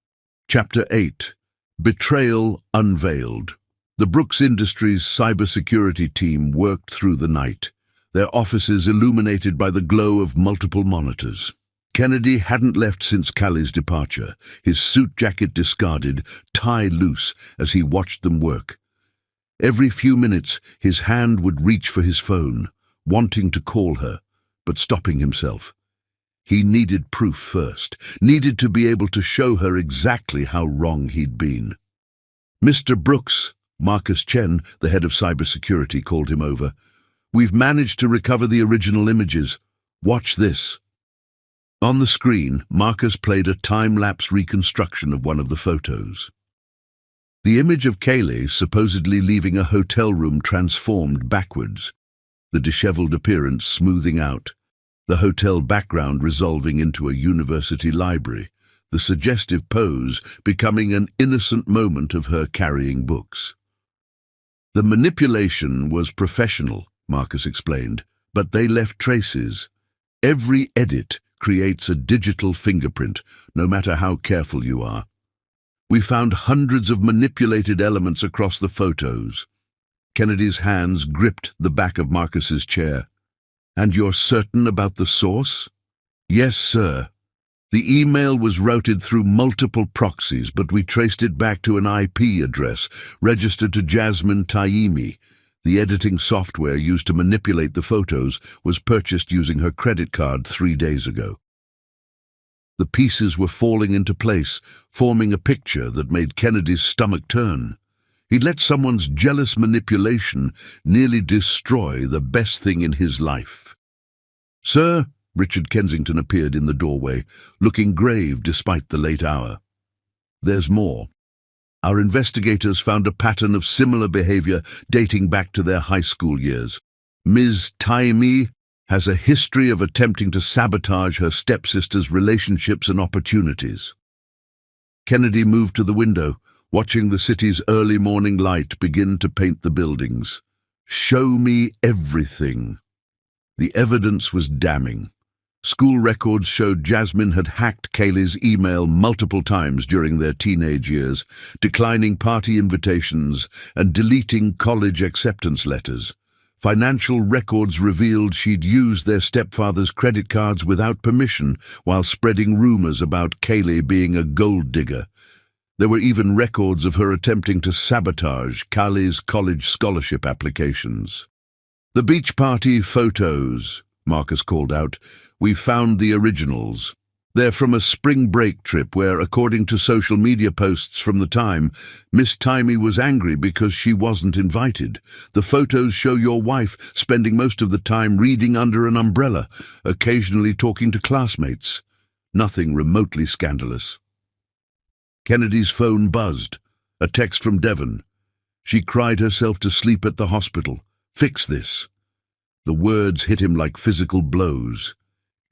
Chapter 8. Betrayal Unveiled. The Brooks Industries cybersecurity team worked through the night, their offices illuminated by the glow of multiple monitors. Kennedy hadn't left since Callie's departure, his suit jacket discarded, tie loose as he watched them work. Every few minutes, his hand would reach for his phone, wanting to call her, but stopping himself. He needed proof first, needed to be able to show her exactly how wrong he'd been. "Mr. Brooks," Marcus Chen, the head of cybersecurity, called him over. "We've managed to recover the original images. Watch this." On the screen, Marcus played a time-lapse reconstruction of one of the photos. The image of Kaylee supposedly leaving a hotel room transformed backwards, the disheveled appearance smoothing out, the hotel background resolving into a university library, the suggestive pose becoming an innocent moment of her carrying books. "The manipulation was professional," Marcus explained, "but they left traces. Every edit creates a digital fingerprint, no matter how careful you are. We found hundreds of manipulated elements across the photos." Kennedy's hands gripped the back of Marcus's chair. "And you're certain about the source?" "Yes, sir. The email was routed through multiple proxies, but we traced it back to an IP address registered to Jasmine Taimi. The editing software used to manipulate the photos was purchased using her credit card 3 days ago." The pieces were falling into place, forming a picture that made Kennedy's stomach turn. He'd let someone's jealous manipulation nearly destroy the best thing in his life. "Sir," Richard Kensington appeared in the doorway, looking grave despite the late hour. "There's more. Our investigators found a pattern of similar behavior dating back to their high school years. Ms. Taimi has a history of attempting to sabotage her stepsister's relationships and opportunities." Kennedy moved to the window, watching the city's early morning light begin to paint the buildings. "Show me everything." The evidence was damning. School records showed Jasmine had hacked Kaylee's email multiple times during their teenage years, declining party invitations and deleting college acceptance letters. Financial records revealed she'd used their stepfather's credit cards without permission while spreading rumors about Kaylee being a gold digger. There were even records of her attempting to sabotage Kaylee's college scholarship applications. "The beach party photos," Marcus called out. "We found the originals. They're from a spring break trip where, according to social media posts from the time, Miss Taimi was angry because she wasn't invited. The photos show your wife spending most of the time reading under an umbrella, occasionally talking to classmates. Nothing remotely scandalous." Kennedy's phone buzzed. A text from Devon. "She cried herself to sleep at the hospital. Fix this. The words hit him like physical blows.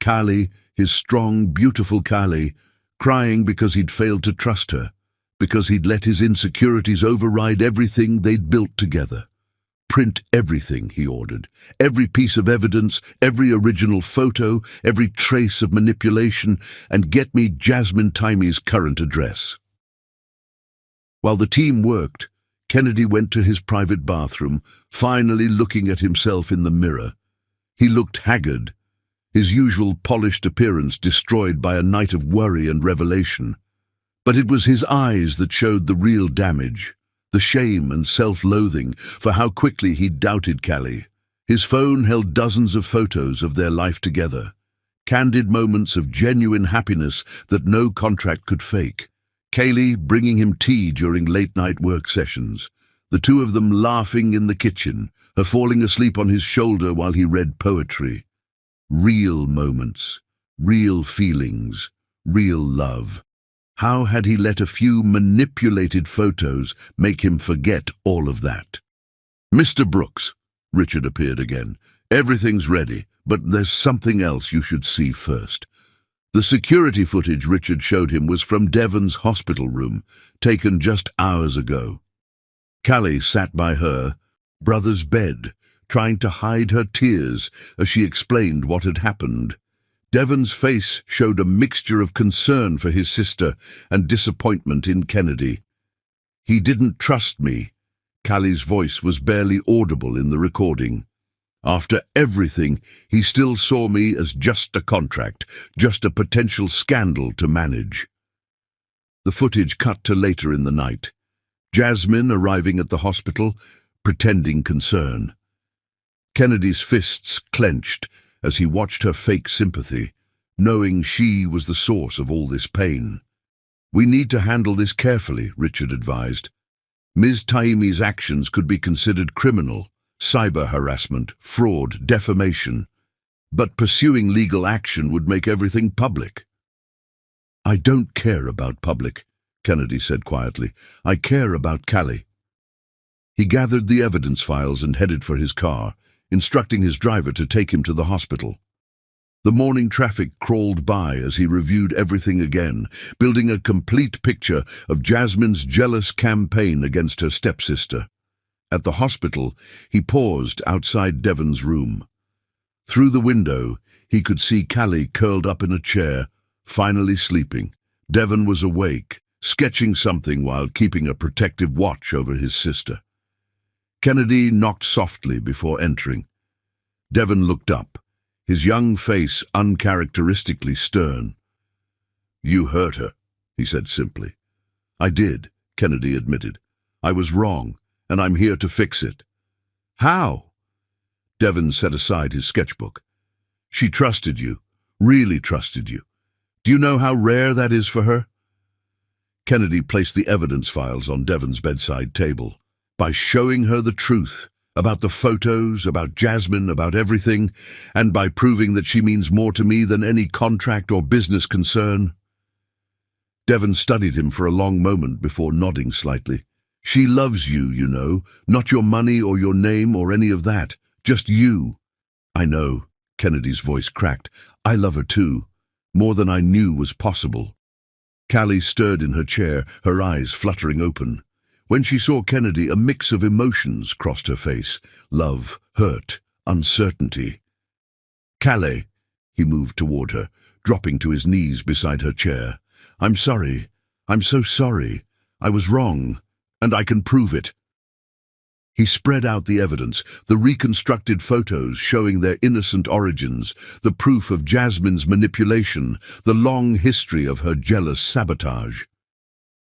Callie, his strong, beautiful Callie, crying because he'd failed to trust her, because he'd let his insecurities override everything they'd built together. Print everything, he ordered. Every piece of evidence, every original photo, every trace of manipulation, and get me Jasmine Timey's current address. While the team worked, Kennedy went to his private bathroom, finally looking at himself in the mirror. He looked haggard, his usual polished appearance destroyed by a night of worry and revelation. But it was his eyes that showed the real damage, the shame and self-loathing for how quickly he'd doubted Callie. His phone held dozens of photos of their life together, candid moments of genuine happiness that no contract could fake. Callie bringing him tea during late-night work sessions, the two of them laughing in the kitchen, her falling asleep on his shoulder while he read poetry. Real moments, real feelings, real love. How had he let a few manipulated photos make him forget all of that? "Mr. Brooks," Richard appeared again, "everything's ready, but there's something else you should see first." The security footage Richard showed him was from Devon's hospital room, taken just hours ago. Callie sat by her brother's bed, trying to hide her tears as she explained what had happened. Devon's face showed a mixture of concern for his sister and disappointment in Kennedy. "He didn't trust me." Callie's voice was barely audible in the recording. "After everything, he still saw me as just a contract, just a potential scandal to manage." The footage cut to later in the night. Jasmine arriving at the hospital, pretending concern. Kennedy's fists clenched as he watched her fake sympathy, knowing she was the source of all this pain. "We need to handle this carefully," Richard advised. "Ms. Taimi's actions could be considered criminal, cyber harassment, fraud, defamation. But pursuing legal action would make everything public." "I don't care about public," Kennedy said quietly. "I care about Callie." He gathered the evidence files and headed for his car, instructing his driver to take him to the hospital. The morning traffic crawled by as he reviewed everything again, building a complete picture of Jasmine's jealous campaign against her stepsister. At the hospital, he paused outside Devon's room. Through the window, he could see Callie curled up in a chair, finally sleeping. Devon was awake, sketching something while keeping a protective watch over his sister. Kennedy knocked softly before entering. Devon looked up, his young face uncharacteristically stern. "You hurt her," he said simply. "I did," Kennedy admitted. "I was wrong, and I'm here to fix it." "How?" Devon set aside his sketchbook. "She trusted you, really trusted you. Do you know how rare that is for her?" Kennedy placed the evidence files on Devon's bedside table. "By showing her the truth, about the photos, about Jasmine, about everything, and by proving that she means more to me than any contract or business concern." Devon studied him for a long moment before nodding slightly. "She loves you, you know, not your money or your name or any of that, just you." "I know," Kennedy's voice cracked. "I love her too, more than I knew was possible." Callie stirred in her chair, her eyes fluttering open. When she saw Kennedy, a mix of emotions crossed her face: love, hurt, uncertainty. "Callie," he moved toward her, dropping to his knees beside her chair. "I'm sorry. I'm so sorry. I was wrong, and I can prove it." He spread out the evidence, the reconstructed photos showing their innocent origins, the proof of Jasmine's manipulation, the long history of her jealous sabotage.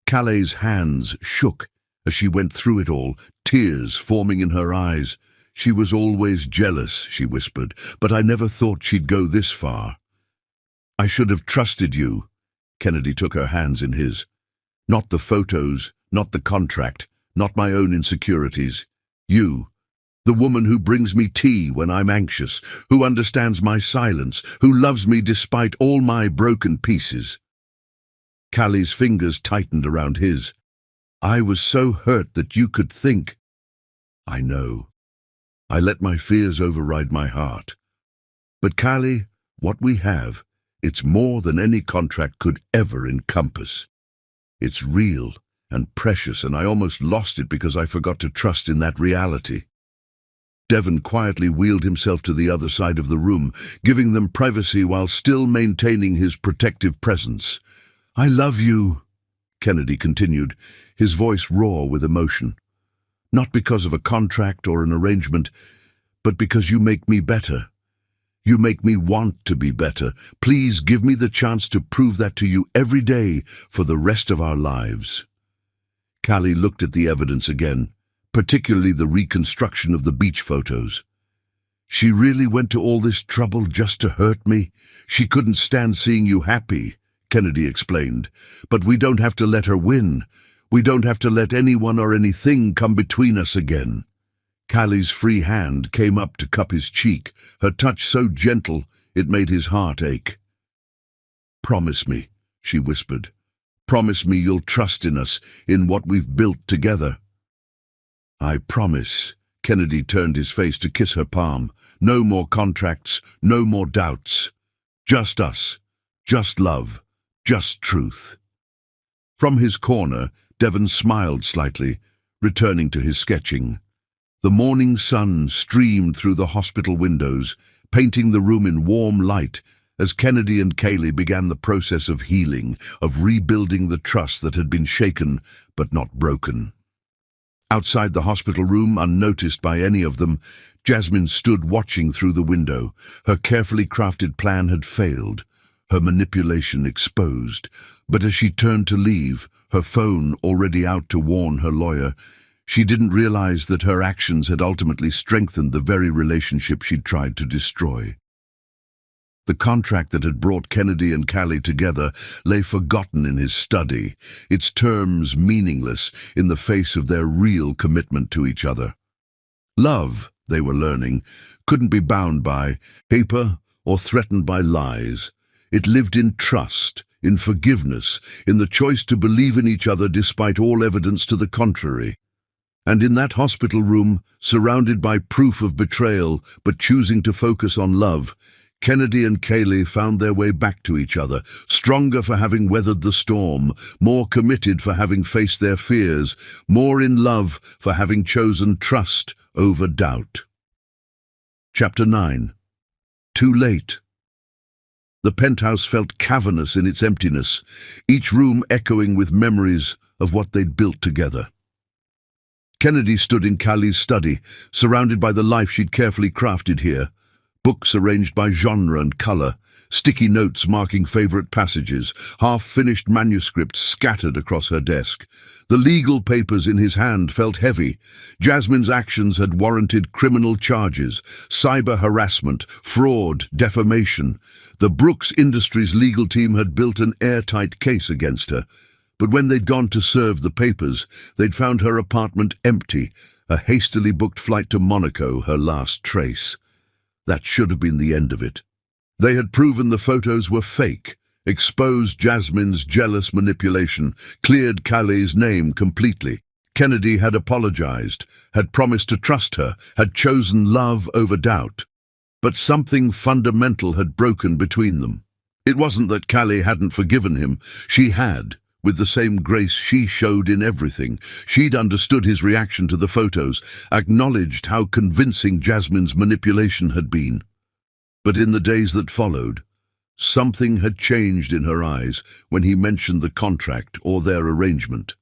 Callie's hands shook as she went through it all, tears forming in her eyes. "She was always jealous," she whispered, "but I never thought she'd go this far." "I should have trusted you." Kennedy took her hands in his. "Not the photos, not the contract, not my own insecurities. You, the woman who brings me tea when I'm anxious, who understands my silence, who loves me despite all my broken pieces." Callie's fingers tightened around his. "I was so hurt that you could think." "I know. I let my fears override my heart. But Callie, what we have, it's more than any contract could ever encompass. It's real and precious, and I almost lost it because I forgot to trust in that reality. Devon quietly wheeled himself to the other side of the room, giving them privacy while still maintaining his protective presence. "I love you," Kennedy continued, his voice raw with emotion. "Not because of a contract or an arrangement, but because you make me better. You make me want to be better. Please give me the chance to prove that to you every day for the rest of our lives." Callie looked at the evidence again, particularly the reconstruction of the beach photos. "She really went to all this trouble just to hurt me? She couldn't stand seeing you happy," Kennedy explained. "But we don't have to let her win. We don't have to let anyone or anything come between us again." Callie's free hand came up to cup his cheek, her touch so gentle it made his heart ache. "Promise me," she whispered. "Promise me you'll trust in us, in what we've built together." "I promise." Kennedy turned his face to kiss her palm. "No more contracts, no more doubts. Just us, just love, just truth." From his corner, Devon smiled slightly, returning to his sketching. The morning sun streamed through the hospital windows, painting the room in warm light as Kennedy and Callie began the process of healing, of rebuilding the trust that had been shaken but not broken. Outside the hospital room, unnoticed by any of them, Jasmine stood watching through the window. Her carefully crafted plan had failed, her manipulation exposed. But as she turned to leave, her phone already out to warn her lawyer, she didn't realize that her actions had ultimately strengthened the very relationship she'd tried to destroy. The contract that had brought Kennedy and Callie together lay forgotten in his study, its terms meaningless in the face of their real commitment to each other. Love, they were learning, couldn't be bound by paper or threatened by lies. It lived in trust, in forgiveness, in the choice to believe in each other despite all evidence to the contrary. And in that hospital room, surrounded by proof of betrayal, but choosing to focus on love, Kennedy and Callie found their way back to each other, stronger for having weathered the storm, more committed for having faced their fears, more in love for having chosen trust over doubt. Chapter 9. Too late. The penthouse felt cavernous in its emptiness, each room echoing with memories of what they'd built together. Kennedy stood in Callie's study, surrounded by the life she'd carefully crafted here. Books arranged by genre and color, sticky notes marking favorite passages, half-finished manuscripts scattered across her desk. The legal papers in his hand felt heavy. Jasmine's actions had warranted criminal charges, cyber harassment, fraud, defamation. The Brooks Industries legal team had built an airtight case against her. But when they'd gone to serve the papers, they'd found her apartment empty, a hastily booked flight to Monaco her last trace. That should have been the end of it. They had proven the photos were fake, exposed Jasmine's jealous manipulation, cleared Callie's name completely. Kennedy had apologized, had promised to trust her, had chosen love over doubt. But something fundamental had broken between them. It wasn't that Callie hadn't forgiven him. She had, with the same grace she showed in everything. She'd understood his reaction to the photos, acknowledged how convincing Jasmine's manipulation had been. But in the days that followed, something had changed in her eyes when he mentioned the contract or their arrangement.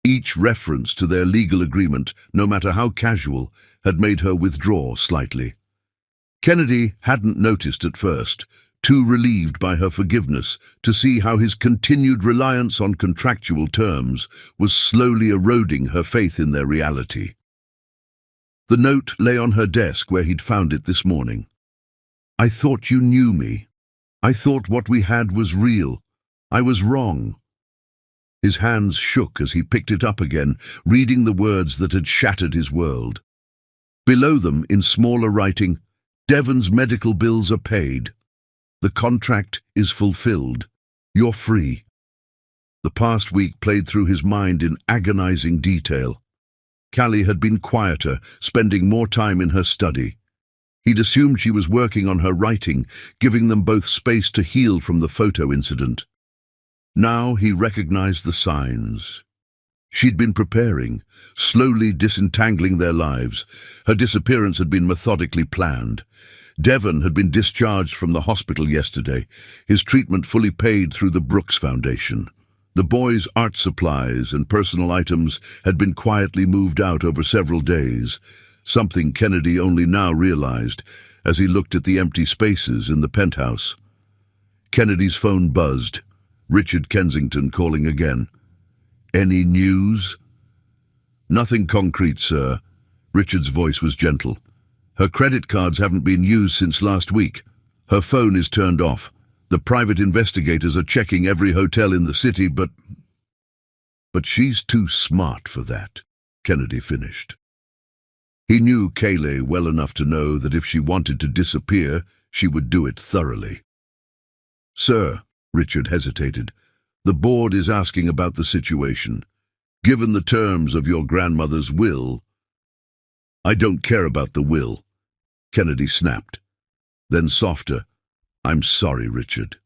Each reference to their legal agreement, no matter how casual, had made her withdraw slightly. Kennedy hadn't noticed at first, too relieved by her forgiveness to see how his continued reliance on contractual terms was slowly eroding her faith in their reality. The note lay on her desk where he'd found it this morning. "I thought you knew me. I thought what we had was real. I was wrong." His hands shook as he picked it up again, reading the words that had shattered his world. Below them, in smaller writing, "Devon's medical bills are paid. The contract is fulfilled. You're free." The past week played through his mind in agonizing detail. Callie had been quieter, spending more time in her study. He'd assumed she was working on her writing, giving them both space to heal from the photo incident. Now he recognized the signs. She'd been preparing, slowly disentangling their lives. Her disappearance had been methodically planned. Devon had been discharged from the hospital yesterday, his treatment fully paid through the Brooks Foundation. The boys' art supplies and personal items had been quietly moved out over several days, something Kennedy only now realized as he looked at the empty spaces in the penthouse. Kennedy's phone buzzed. Richard Kensington calling again. "Any news?" "Nothing concrete, sir." Richard's voice was gentle. "Her credit cards haven't been used since last week. Her phone is turned off. The private investigators are checking every hotel in the city, but she's too smart for that," Kennedy finished. He knew Kayleigh well enough to know that if she wanted to disappear, she would do it thoroughly. "Sir," Richard hesitated, "the board is asking about the situation. Given the terms of your grandmother's will—" "I don't care about the will," Kennedy snapped. Then softer, "I'm sorry, Richard.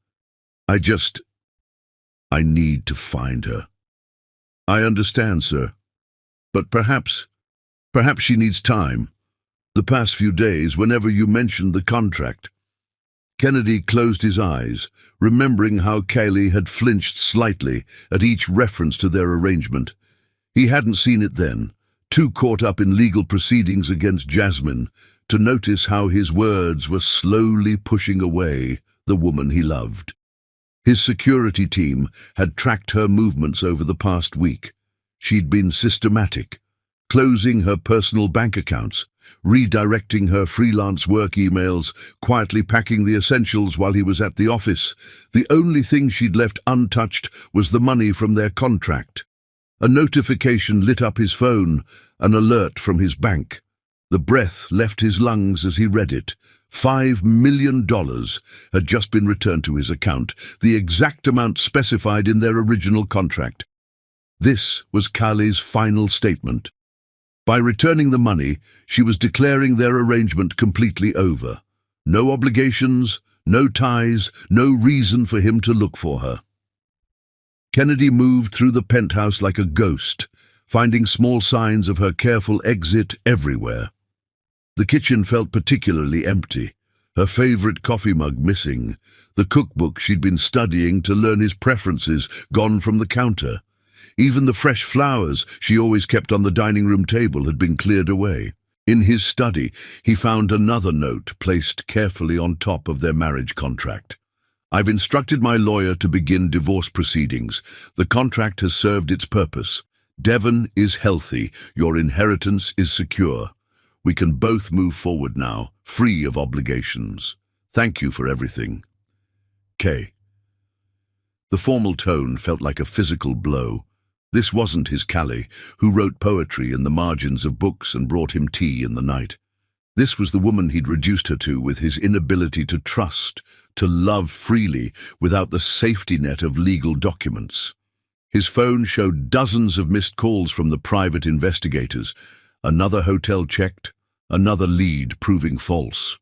I need to find her." "I understand, sir. But perhaps she needs time. The past few days, whenever you mentioned the contract—" Kennedy closed his eyes, remembering how Kayleigh had flinched slightly at each reference to their arrangement. He hadn't seen it then, too caught up in legal proceedings against Jasmine, to notice how his words were slowly pushing away the woman he loved. His security team had tracked her movements over the past week. She'd been systematic, closing her personal bank accounts, redirecting her freelance work emails, quietly packing the essentials while he was at the office. The only thing she'd left untouched was the money from their contract. A notification lit up his phone, an alert from his bank. The breath left his lungs as he read it. $5 million had just been returned to his account, the exact amount specified in their original contract. This was Kaleigh's final statement. By returning the money, she was declaring their arrangement completely over. No obligations, no ties, no reason for him to look for her. Kennedy moved through the penthouse like a ghost, finding small signs of her careful exit everywhere. The kitchen felt particularly empty, her favorite coffee mug missing, the cookbook she'd been studying to learn his preferences gone from the counter. Even the fresh flowers she always kept on the dining room table had been cleared away. In his study, he found another note placed carefully on top of their marriage contract. "I've instructed my lawyer to begin divorce proceedings. The contract has served its purpose. Devon is healthy. Your inheritance is secure. We can both move forward now, free of obligations. Thank you for everything. Kay." The formal tone felt like a physical blow. This wasn't his Kayleigh, who wrote poetry in the margins of books and brought him tea in the night. This was the woman he'd reduced her to with his inability to trust, to love freely without the safety net of legal documents. His phone showed dozens of missed calls from the private investigators. Another hotel checked, another lead proving false.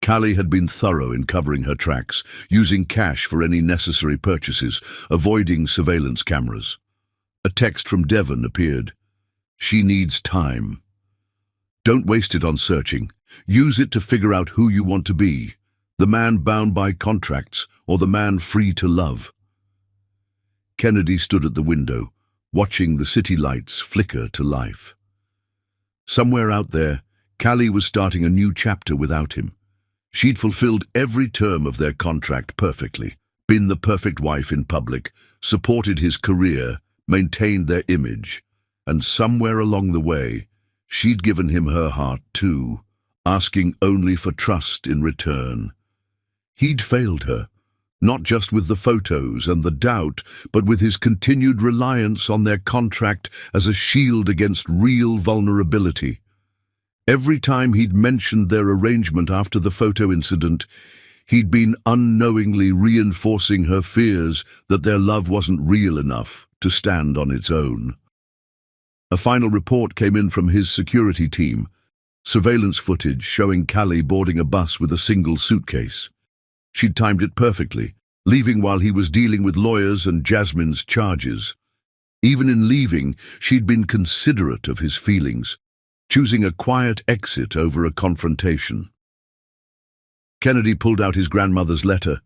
Kayleigh had been thorough in covering her tracks, using cash for any necessary purchases, avoiding surveillance cameras. A text from Devon appeared. "She needs time. Don't waste it on searching. Use it to figure out who you want to be, the man bound by contracts or the man free to love." Kennedy stood at the window, watching the city lights flicker to life. Somewhere out there, Kayleigh was starting a new chapter without him. She'd fulfilled every term of their contract perfectly, been the perfect wife in public, supported his career, maintained their image, and somewhere along the way, she'd given him her heart too, asking only for trust in return. He'd failed her, not just with the photos and the doubt, but with his continued reliance on their contract as a shield against real vulnerability. Every time he'd mentioned their arrangement after the photo incident, he'd been unknowingly reinforcing her fears that their love wasn't real enough to stand on its own. A final report came in from his security team, surveillance footage showing Callie boarding a bus with a single suitcase. She'd timed it perfectly, leaving while he was dealing with lawyers and Jasmine's charges. Even in leaving, she'd been considerate of his feelings, choosing a quiet exit over a confrontation. Kennedy pulled out his grandmother's letter,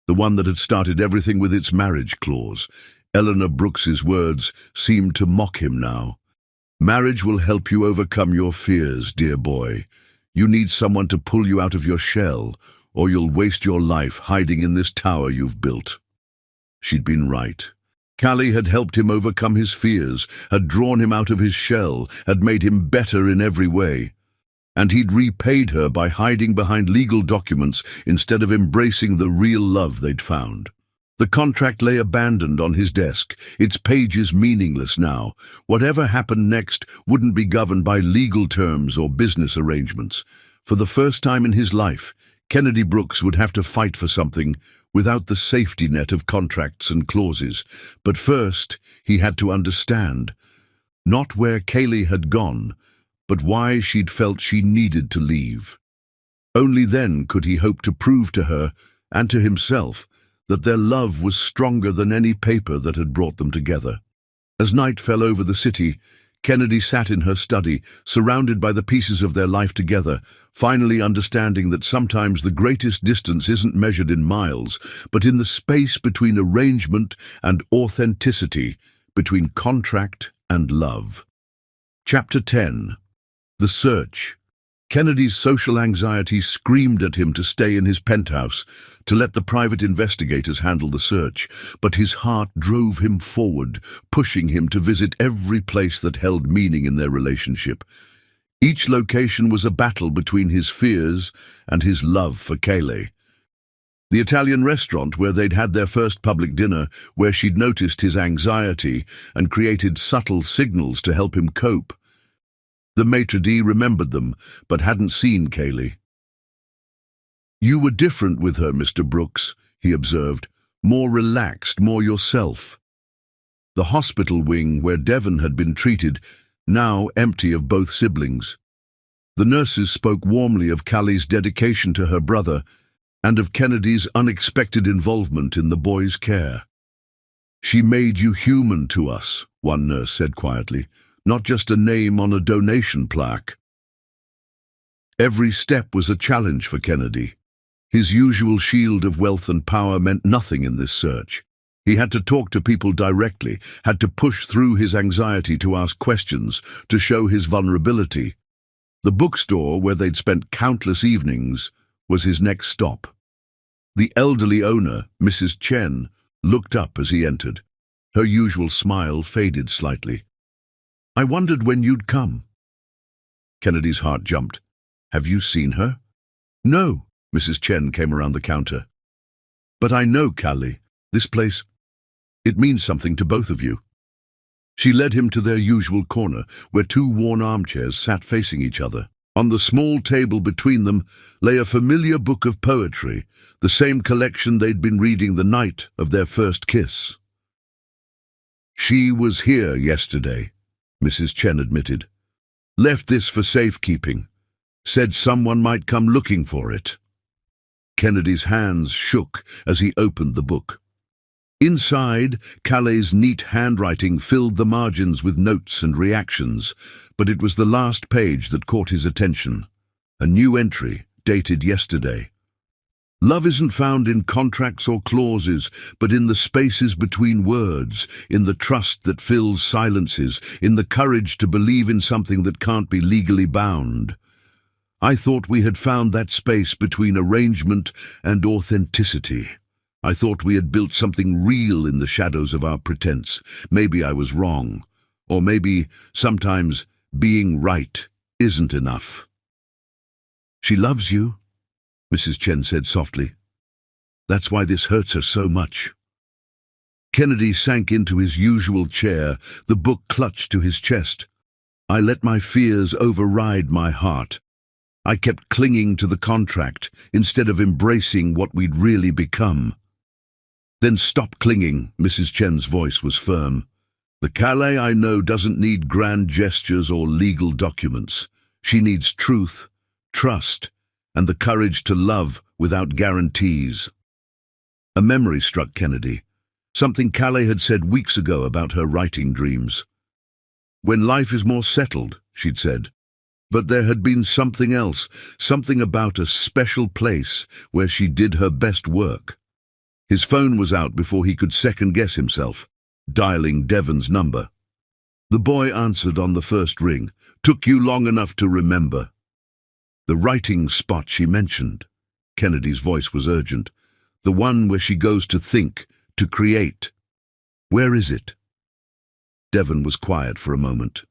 the one that had started everything with its marriage clause. Eleanor Brooks's words seemed to mock him now. "Marriage will help you overcome your fears, dear boy. You need someone to pull you out of your shell, or you'll waste your life hiding in this tower you've built." She'd been right. Callie had helped him overcome his fears, had drawn him out of his shell, had made him better in every way. And he'd repaid her by hiding behind legal documents instead of embracing the real love they'd found. The contract lay abandoned on his desk, its pages meaningless now. Whatever happened next wouldn't be governed by legal terms or business arrangements. For the first time in his life, Kennedy Brooks would have to fight for something without the safety net of contracts and clauses. But first, he had to understand, not where Kaylee had gone, but why she'd felt she needed to leave. Only then could he hope to prove to her, and to himself, that their love was stronger than any paper that had brought them together. As night fell over the city, Kennedy sat in her study, surrounded by the pieces of their life together, finally understanding that sometimes the greatest distance isn't measured in miles, but in the space between arrangement and authenticity, between contract and love. Chapter 10. The Search. Kennedy's social anxiety screamed at him to stay in his penthouse, to let the private investigators handle the search, but his heart drove him forward, pushing him to visit every place that held meaning in their relationship. Each location was a battle between his fears and his love for Kaylee. The Italian restaurant where they'd had their first public dinner, where she'd noticed his anxiety and created subtle signals to help him cope. The maitre d' remembered them, but hadn't seen Kaylee. "You were different with her, Mr. Brooks," he observed. "More relaxed, more yourself." The hospital wing where Devon had been treated, now empty of both siblings. The nurses spoke warmly of Callie's dedication to her brother and of Kennedy's unexpected involvement in the boy's care. "She made you human to us," one nurse said quietly. "Not just a name on a donation plaque." Every step was a challenge for Kennedy. His usual shield of wealth and power meant nothing in this search. He had to talk to people directly, had to push through his anxiety to ask questions, to show his vulnerability. The bookstore, where they'd spent countless evenings, was his next stop. The elderly owner, Mrs. Chen, looked up as he entered. Her usual smile faded slightly. "I wondered when you'd come." Kennedy's heart jumped. "Have you seen her?" "No," Mrs. Chen came around the counter. "But I know Callie. This place, it means something to both of you." She led him to their usual corner, where two worn armchairs sat facing each other. On the small table between them lay a familiar book of poetry, the same collection they'd been reading the night of their first kiss. "She was here yesterday," Mrs. Chen admitted. "Left this for safekeeping. Said someone might come looking for it." Kennedy's hands shook as he opened the book. Inside, Callie's neat handwriting filled the margins with notes and reactions, but it was the last page that caught his attention. A new entry, dated yesterday. "Love isn't found in contracts or clauses, but in the spaces between words, in the trust that fills silences, in the courage to believe in something that can't be legally bound. I thought we had found that space between arrangement and authenticity. I thought we had built something real in the shadows of our pretense. Maybe I was wrong. Or maybe, sometimes, being right isn't enough." "She loves you," Mrs. Chen said softly. "That's why this hurts her so much." Kennedy sank into his usual chair, the book clutched to his chest. "I let my fears override my heart. I kept clinging to the contract instead of embracing what we'd really become." "Then stop clinging," Mrs. Chen's voice was firm. The Calais I know doesn't need grand gestures or legal documents. She needs truth, trust, and the courage to love without guarantees. A memory struck Kennedy, something Calais had said weeks ago about her writing dreams. When life is more settled, she'd said. But there had been something else, something about a special place where she did her best work. His phone was out before he could second-guess himself, dialing Devon's number. The boy answered on the first ring. "Took you long enough to remember." The writing spot she mentioned. Kennedy's voice was urgent. "The one where she goes to think, to create. Where is it?" Devon was quiet for a moment.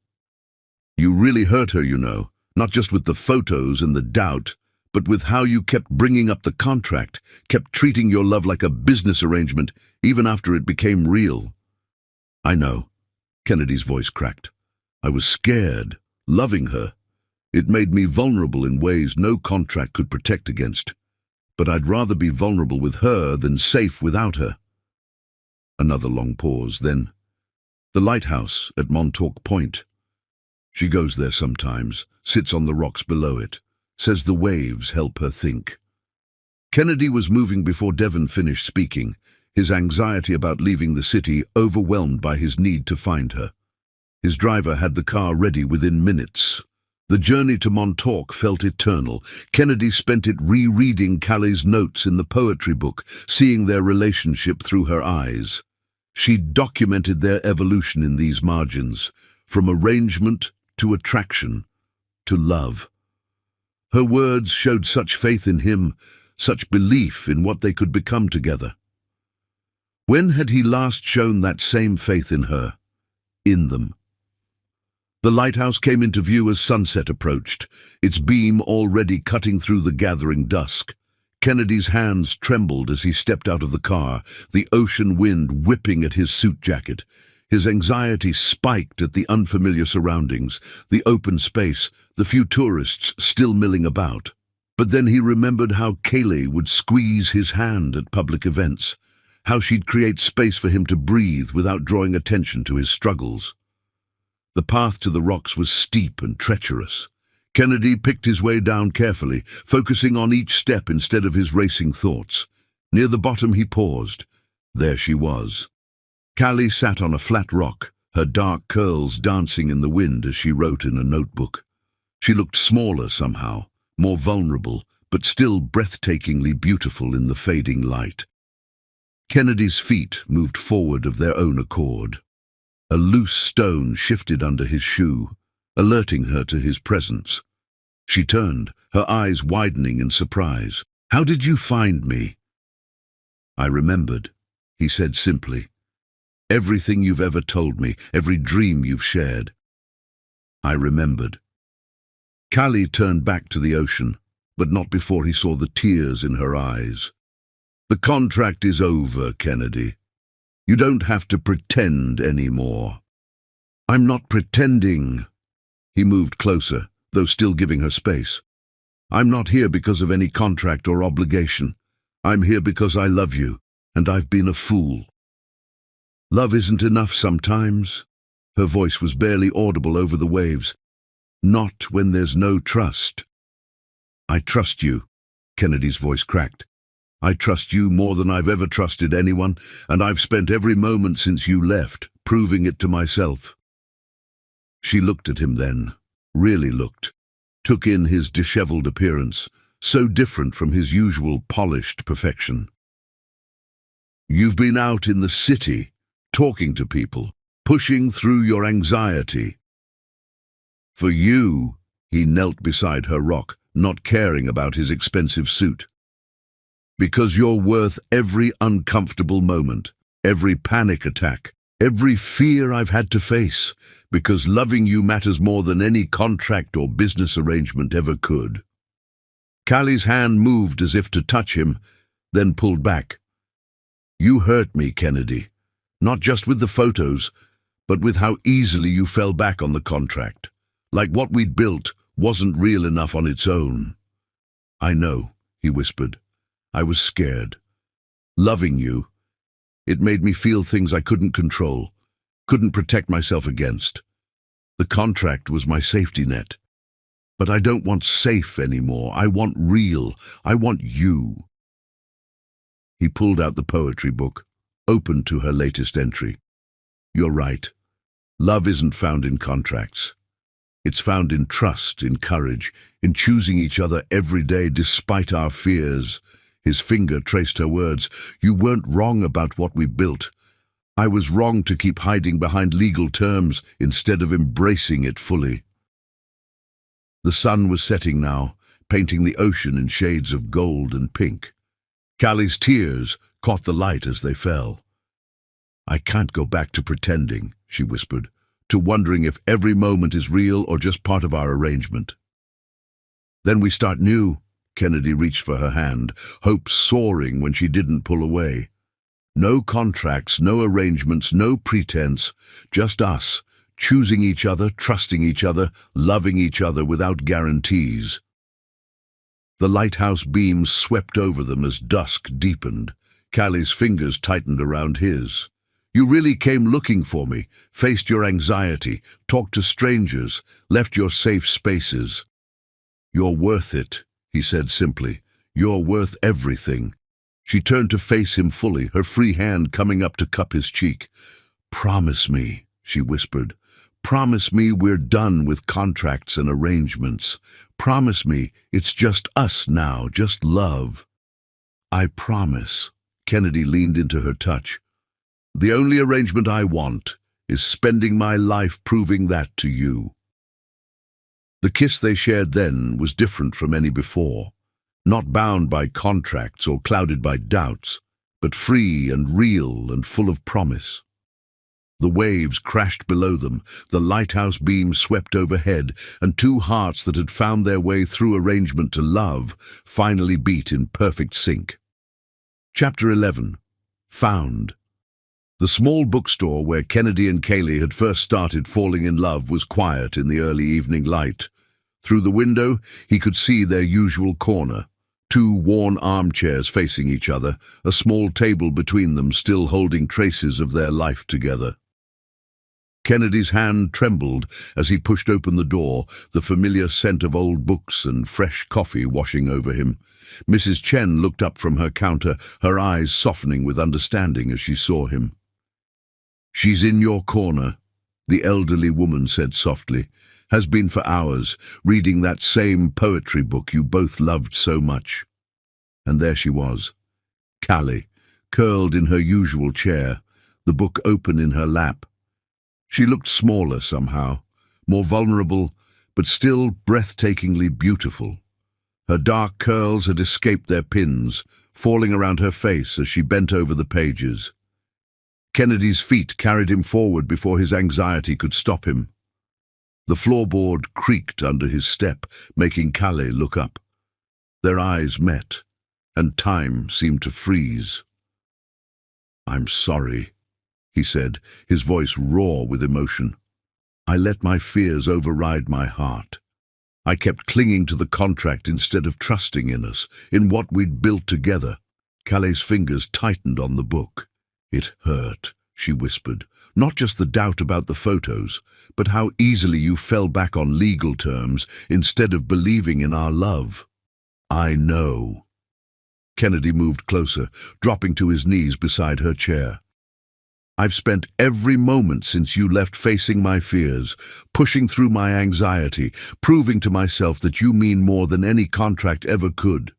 "You really hurt her, you know, not just with the photos and the doubt, but with how you kept bringing up the contract, kept treating your love like a business arrangement, even after it became real." "I know." Kennedy's voice cracked. "I was scared, loving her. It made me vulnerable in ways no contract could protect against. But I'd rather be vulnerable with her than safe without her." Another long pause, then, "The lighthouse at Montauk Point. She goes there sometimes, sits on the rocks below it, says the waves help her think." Kennedy was moving before Devon finished speaking, his anxiety about leaving the city overwhelmed by his need to find her. His driver had the car ready within minutes. The journey to Montauk felt eternal. Kennedy spent it rereading Callie's notes in the poetry book, seeing their relationship through her eyes. She documented their evolution in these margins, from arrangement to attraction to love. Her words showed such faith in him, such belief in what they could become together. When had he last shown that same faith in her? In them. The lighthouse came into view as sunset approached, its beam already cutting through the gathering dusk. Kennedy's hands trembled as he stepped out of the car, the ocean wind whipping at his suit jacket. His anxiety spiked at the unfamiliar surroundings, the open space, the few tourists still milling about. But then he remembered how Kayleigh would squeeze his hand at public events, how she'd create space for him to breathe without drawing attention to his struggles. The path to the rocks was steep and treacherous. Kennedy picked his way down carefully, focusing on each step instead of his racing thoughts. Near the bottom he paused. There she was. Callie sat on a flat rock, her dark curls dancing in the wind as she wrote in a notebook. She looked smaller somehow, more vulnerable, but still breathtakingly beautiful in the fading light. Kennedy's feet moved forward of their own accord. A loose stone shifted under his shoe, alerting her to his presence. She turned, her eyes widening in surprise. "How did you find me?" "I remembered," he said simply. "Everything you've ever told me, every dream you've shared. I remembered." Callie turned back to the ocean, but not before he saw the tears in her eyes. "The contract is over, Kennedy. You don't have to pretend anymore." "I'm not pretending." He moved closer, though still giving her space. "I'm not here because of any contract or obligation. I'm here because I love you, and I've been a fool." "Love isn't enough sometimes." Her voice was barely audible over the waves. "Not when there's no trust." "I trust you," Kennedy's voice cracked. "I trust you more than I've ever trusted anyone, and I've spent every moment since you left, proving it to myself." She looked at him then, really looked, took in his disheveled appearance, so different from his usual polished perfection. "You've been out in the city, talking to people, pushing through your anxiety. For you," he knelt beside her rock, not caring about his expensive suit. "Because you're worth every uncomfortable moment, every panic attack, every fear I've had to face, because loving you matters more than any contract or business arrangement ever could." Callie's hand moved as if to touch him, then pulled back. "You hurt me, Kennedy, not just with the photos, but with how easily you fell back on the contract, like what we'd built wasn't real enough on its own." "I know," he whispered. "I was scared. Loving you, it made me feel things I couldn't control. couldn't protect myself against. The contract was my safety net. But I don't want safe anymore. I want real. I want you. He pulled out the poetry book, opened to her latest entry. You're right. Love isn't found in contracts. It's found in trust, in courage, in choosing each other every day despite our fears. His finger traced her words. You weren't wrong about what we built. I was wrong to keep hiding behind legal terms instead of embracing it fully. The sun was setting now, painting the ocean in shades of gold and pink. Callie's tears caught the light as they fell. I can't go back to pretending, she whispered, to wondering if every moment is real or just part of our arrangement. Then we start new. Kennedy reached for her hand, hope soaring when she didn't pull away. No contracts, no arrangements, no pretense, just us, choosing each other, trusting each other, loving each other without guarantees. The lighthouse beams swept over them as dusk deepened. Callie's fingers tightened around his. You really came looking for me, faced your anxiety, talked to strangers, left your safe spaces. You're worth it, he said simply. You're worth everything. She turned to face him fully, her free hand coming up to cup his cheek. Promise me, she whispered. Promise me we're done with contracts and arrangements. Promise me it's just us now, just love. I promise. Kennedy leaned into her touch. The only arrangement I want is spending my life proving that to you. The kiss they shared then was different from any before, not bound by contracts or clouded by doubts, but free and real and full of promise. The waves crashed below them, the lighthouse beams swept overhead, and two hearts that had found their way through arrangement to love finally beat in perfect sync. Chapter 11. Found. The small bookstore where Kennedy and Kaylee had first started falling in love was quiet in the early evening light. Through the window, he could see their usual corner. Two worn armchairs facing each other, a small table between them still holding traces of their life together. Kennedy's hand trembled as he pushed open the door, the familiar scent of old books and fresh coffee washing over him. Mrs. Chen looked up from her counter, her eyes softening with understanding as she saw him. She's in your corner, the elderly woman said softly. Has been for hours, reading that same poetry book you both loved so much. And there she was, Callie, curled in her usual chair, the book open in her lap. She looked smaller somehow, more vulnerable, but still breathtakingly beautiful. Her dark curls had escaped their pins, falling around her face as she bent over the pages. Kennedy's feet carried him forward before his anxiety could stop him. The floorboard creaked under his step, making Callie look up. Their eyes met, and time seemed to freeze. I'm sorry, he said, his voice raw with emotion. I let my fears override my heart. I kept clinging to the contract instead of trusting in us, in what we'd built together. Callie's fingers tightened on the book. It hurt, she whispered. Not just the doubt about the photos, but how easily you fell back on legal terms instead of believing in our love. I know. Kennedy moved closer, dropping to his knees beside her chair. I've spent every moment since you left facing my fears, pushing through my anxiety, proving to myself that you mean more than any contract ever could.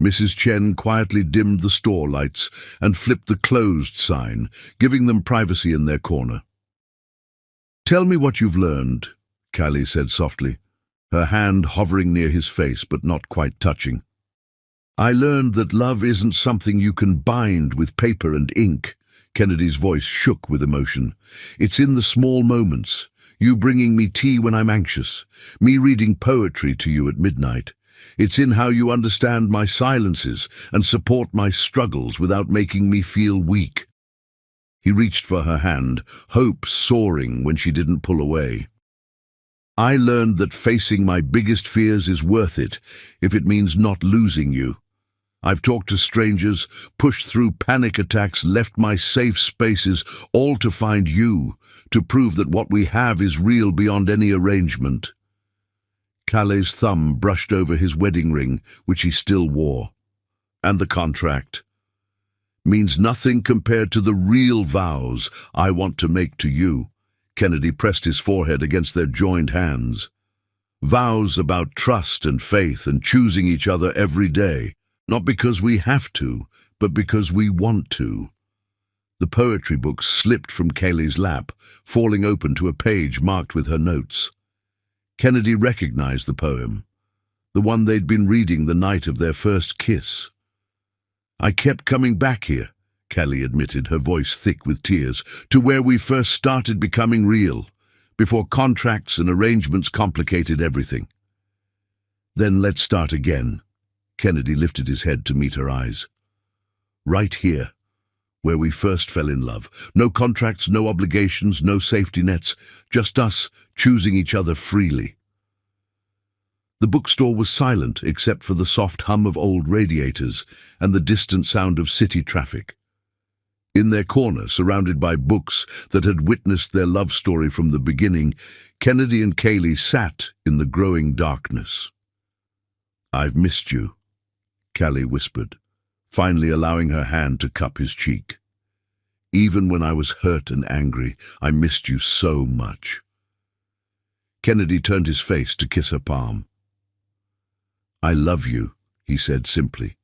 Mrs. Chen quietly dimmed the store lights and flipped the closed sign, giving them privacy in their corner. Tell me what you've learned, Callie said softly, her hand hovering near his face but not quite touching. I learned that love isn't something you can bind with paper and ink. Kennedy's voice shook with emotion. It's in the small moments, you bringing me tea when I'm anxious, me reading poetry to you at midnight. It's in how you understand my silences and support my struggles without making me feel weak. He reached for her hand, hope soaring when she didn't pull away. I learned that facing my biggest fears is worth it, if it means not losing you. I've talked to strangers, pushed through panic attacks, left my safe spaces, all to find you, to prove that what we have is real beyond any arrangement." Calais' thumb brushed over his wedding ring, which he still wore. "And the contract means nothing compared to the real vows I want to make to you." Kennedy pressed his forehead against their joined hands. "Vows about trust and faith and choosing each other every day, not because we have to, but because we want to." The poetry book slipped from Kayleigh's lap, falling open to a page marked with her notes. Kennedy recognized the poem, the one they'd been reading the night of their first kiss. "I kept coming back here," Callie admitted, her voice thick with tears, "to where we first started becoming real, before contracts and arrangements complicated everything." "Then let's start again." Kennedy lifted his head to meet her eyes. "Right here, where we first fell in love. No contracts, no obligations, no safety nets, just us choosing each other freely." The bookstore was silent except for the soft hum of old radiators and the distant sound of city traffic. In their corner, surrounded by books that had witnessed their love story from the beginning, Kennedy and Kayleigh sat in the growing darkness. "I've missed you," Callie whispered, finally allowing her hand to cup his cheek. "Even when I was hurt and angry, I missed you so much." Kennedy turned his face to kiss her palm. "I love you," he said simply.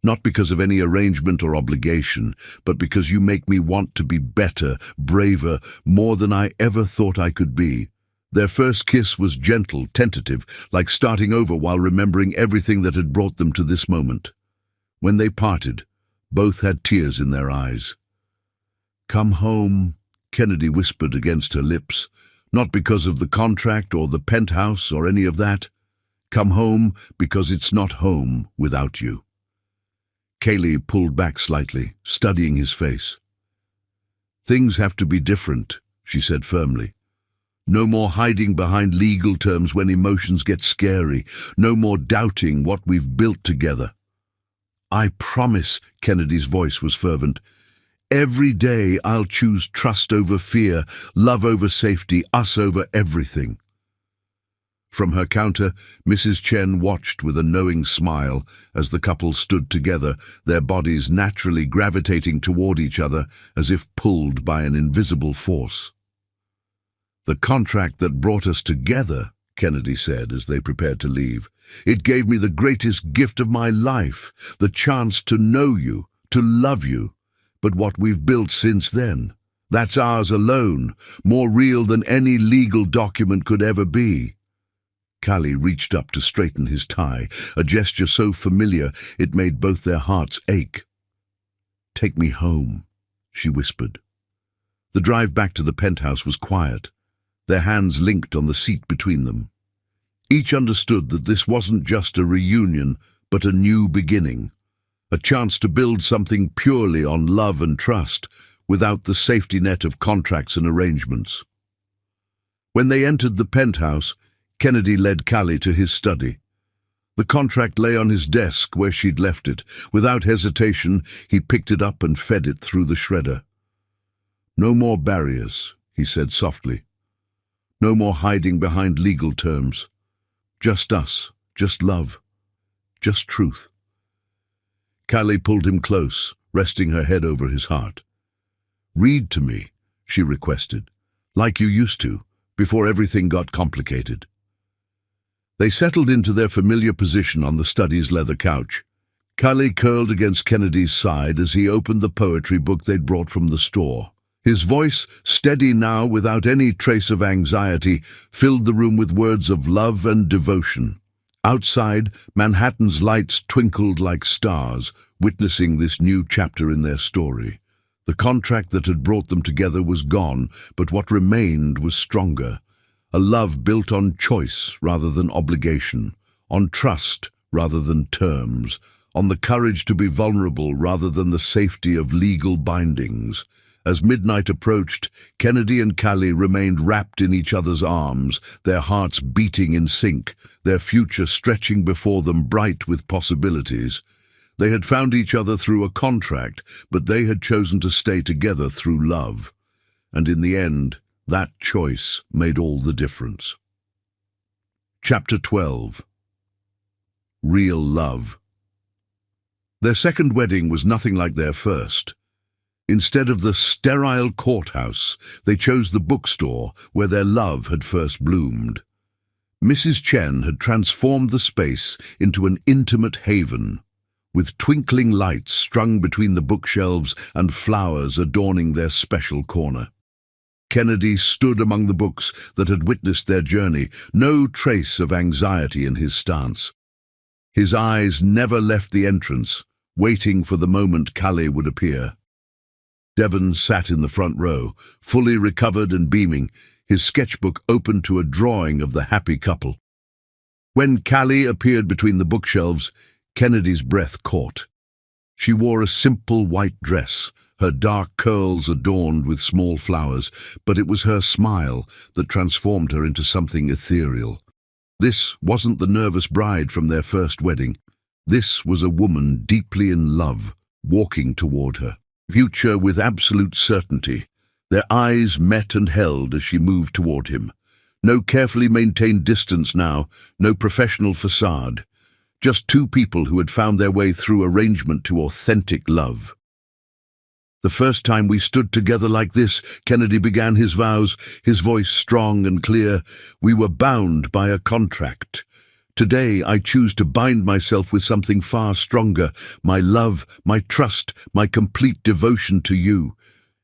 "Not because of any arrangement or obligation, but because you make me want to be better, braver, more than I ever thought I could be." Their first kiss was gentle, tentative, like starting over while remembering everything that had brought them to this moment. When they parted, both had tears in their eyes. "Come home," Kennedy whispered against her lips, "not because of the contract or the penthouse or any of that. Come home because it's not home without you." Kayleigh pulled back slightly, studying his face. "Things have to be different," she said firmly. "No more hiding behind legal terms when emotions get scary. No more doubting what we've built together." "I promise," Kennedy's voice was fervent. "Every day I'll choose trust over fear, love over safety, us over everything." From her counter, Mrs. Chen watched with a knowing smile as the couple stood together, their bodies naturally gravitating toward each other as if pulled by an invisible force. "The contract that brought us together," Kennedy said as they prepared to leave. "It gave me the greatest gift of my life, the chance to know you, to love you. But what we've built since then, that's ours alone, more real than any legal document could ever be." Callie reached up to straighten his tie, a gesture so familiar it made both their hearts ache. "Take me home," she whispered. The drive back to the penthouse was quiet, their hands linked on the seat between them. Each understood that this wasn't just a reunion, but a new beginning, a chance to build something purely on love and trust, without the safety net of contracts and arrangements. When they entered the penthouse, Kennedy led Callie to his study. The contract lay on his desk where she'd left it. Without hesitation, he picked it up and fed it through the shredder. "No more barriers," he said softly. "No more hiding behind legal terms. Just us, just love, just truth." Callie pulled him close, resting her head over his heart. "Read to me," she requested, "like you used to, before everything got complicated." They settled into their familiar position on the study's leather couch. Callie curled against Kennedy's side as he opened the poetry book they'd brought from the store. His voice, steady now without any trace of anxiety, filled the room with words of love and devotion. Outside, Manhattan's lights twinkled like stars, witnessing this new chapter in their story. The contract that had brought them together was gone, but what remained was stronger. A love built on choice rather than obligation, on trust rather than terms, on the courage to be vulnerable rather than the safety of legal bindings. As midnight approached, Kennedy and Callie remained wrapped in each other's arms, their hearts beating in sync, their future stretching before them bright with possibilities. They had found each other through a contract, but they had chosen to stay together through love. And in the end, that choice made all the difference. Chapter 12. Real Love. Their second wedding was nothing like their first. Instead of the sterile courthouse, they chose the bookstore where their love had first bloomed. Mrs. Chen had transformed the space into an intimate haven, with twinkling lights strung between the bookshelves and flowers adorning their special corner. Kennedy stood among the books that had witnessed their journey, no trace of anxiety in his stance. His eyes never left the entrance, waiting for the moment Callie would appear. Devon sat in the front row, fully recovered and beaming, his sketchbook open to a drawing of the happy couple. When Callie appeared between the bookshelves, Kennedy's breath caught. She wore a simple white dress, her dark curls adorned with small flowers, but it was her smile that transformed her into something ethereal. This wasn't the nervous bride from their first wedding. This was a woman deeply in love, walking toward her future with absolute certainty. Their eyes met and held as she moved toward him. No carefully maintained distance now, no professional facade. Just two people who had found their way through arrangement to authentic love. The first time we stood together like this, Kennedy began his vows, his voice strong and clear. We were bound by a contract. Today I choose to bind myself with something far stronger, my love, my trust, my complete devotion to you.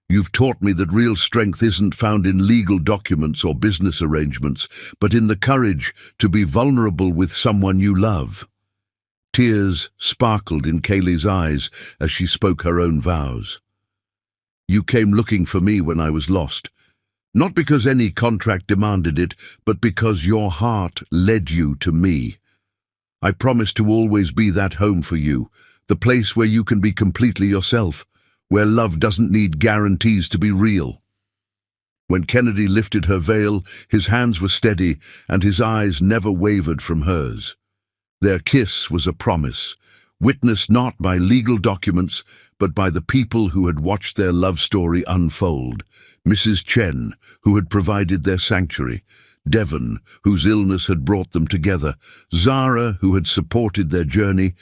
You've taught me that real strength isn't found in legal documents or business arrangements, but in the courage to be vulnerable with someone you love. Tears sparkled in Kaylee's eyes as she spoke her own vows. You came looking for me when I was lost. Not because any contract demanded it, but because your heart led you to me. I promise to always be that home for you, the place where you can be completely yourself, where love doesn't need guarantees to be real. When Kennedy lifted her veil, his hands were steady and his eyes never wavered from hers. Their kiss was a promise, witnessed not by legal documents, but by the people who had watched their love story unfold. Mrs. Chen, who had provided their sanctuary, Devon, whose illness had brought them together, Zara, who had supported their journey,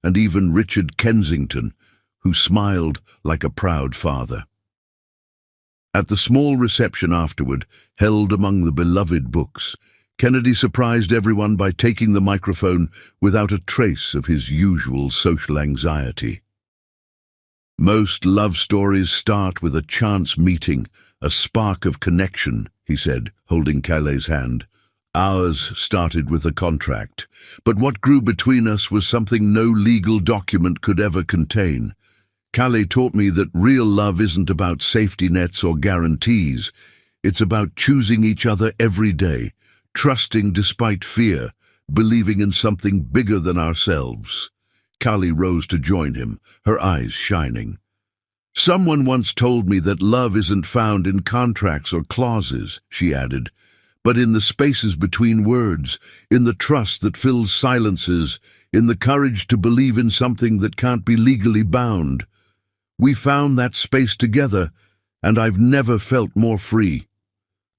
and even Richard Kensington, who smiled like a proud father. At the small reception afterward, held among the beloved books, Kennedy surprised everyone by taking the microphone without a trace of his usual social anxiety. Most love stories start with a chance meeting, a spark of connection, he said, holding Calais' hand. Ours started with a contract, but what grew between us was something no legal document could ever contain. Calais taught me that real love isn't about safety nets or guarantees. It's about choosing each other every day, trusting despite fear, believing in something bigger than ourselves. Callie rose to join him, her eyes shining. Someone once told me that love isn't found in contracts or clauses, she added, but in the spaces between words, in the trust that fills silences, in the courage to believe in something that can't be legally bound. We found that space together, and I've never felt more free.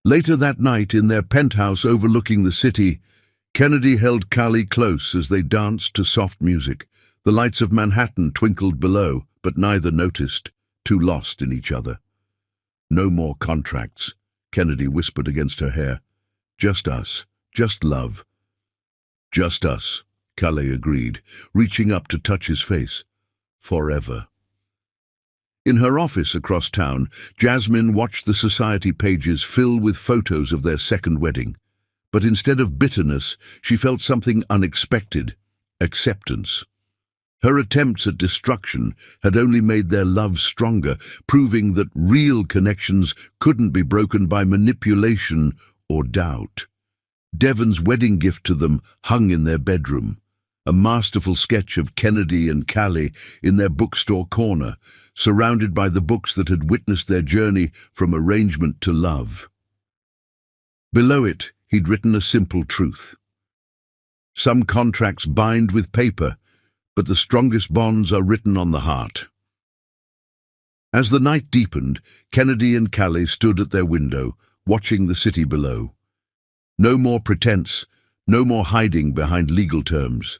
Later that night, in their penthouse overlooking the city, Kennedy held Callie close as they danced to soft music. The lights of Manhattan twinkled below, but neither noticed, too lost in each other. No more contracts, Kennedy whispered against her hair. Just us, just love. Just us, Calais agreed, reaching up to touch his face. Forever. In her office across town, Jasmine watched the society pages fill with photos of their second wedding. But instead of bitterness, she felt something unexpected: acceptance. Her attempts at destruction had only made their love stronger, proving that real connections couldn't be broken by manipulation or doubt. Devon's wedding gift to them hung in their bedroom, a masterful sketch of Kennedy and Callie in their bookstore corner, surrounded by the books that had witnessed their journey from arrangement to love. Below it, he'd written a simple truth. Some contracts bind with paper, but the strongest bonds are written on the heart. As the night deepened, Kennedy and Callie stood at their window, watching the city below. No more pretense, no more hiding behind legal terms.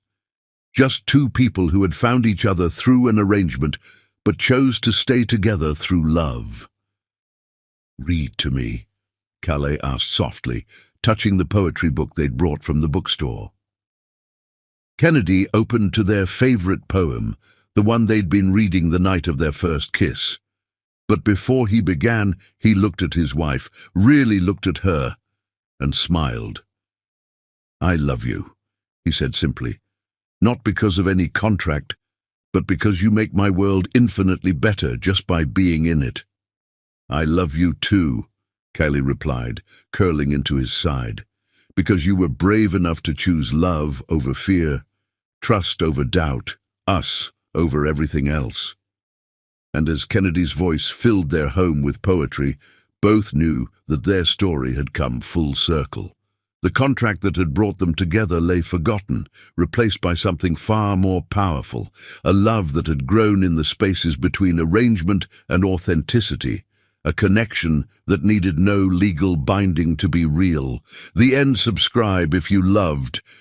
Just two people who had found each other through an arrangement, but chose to stay together through love. "Read to me," Calais asked softly, touching the poetry book they'd brought from the bookstore. Kennedy opened to their favorite poem, the one they'd been reading the night of their first kiss. But before he began, he looked at his wife, really looked at her, and smiled. "I love you," he said simply, "not because of any contract, but because you make my world infinitely better just by being in it." "I love you too," Callie replied, curling into his side, "because you were brave enough to choose love over fear, trust over doubt, us over everything else." And as Kennedy's voice filled their home with poetry, both knew that their story had come full circle. The contract that had brought them together lay forgotten, replaced by something far more powerful, a love that had grown in the spaces between arrangement and authenticity, a connection that needed no legal binding to be real. The end. Subscribe if you loved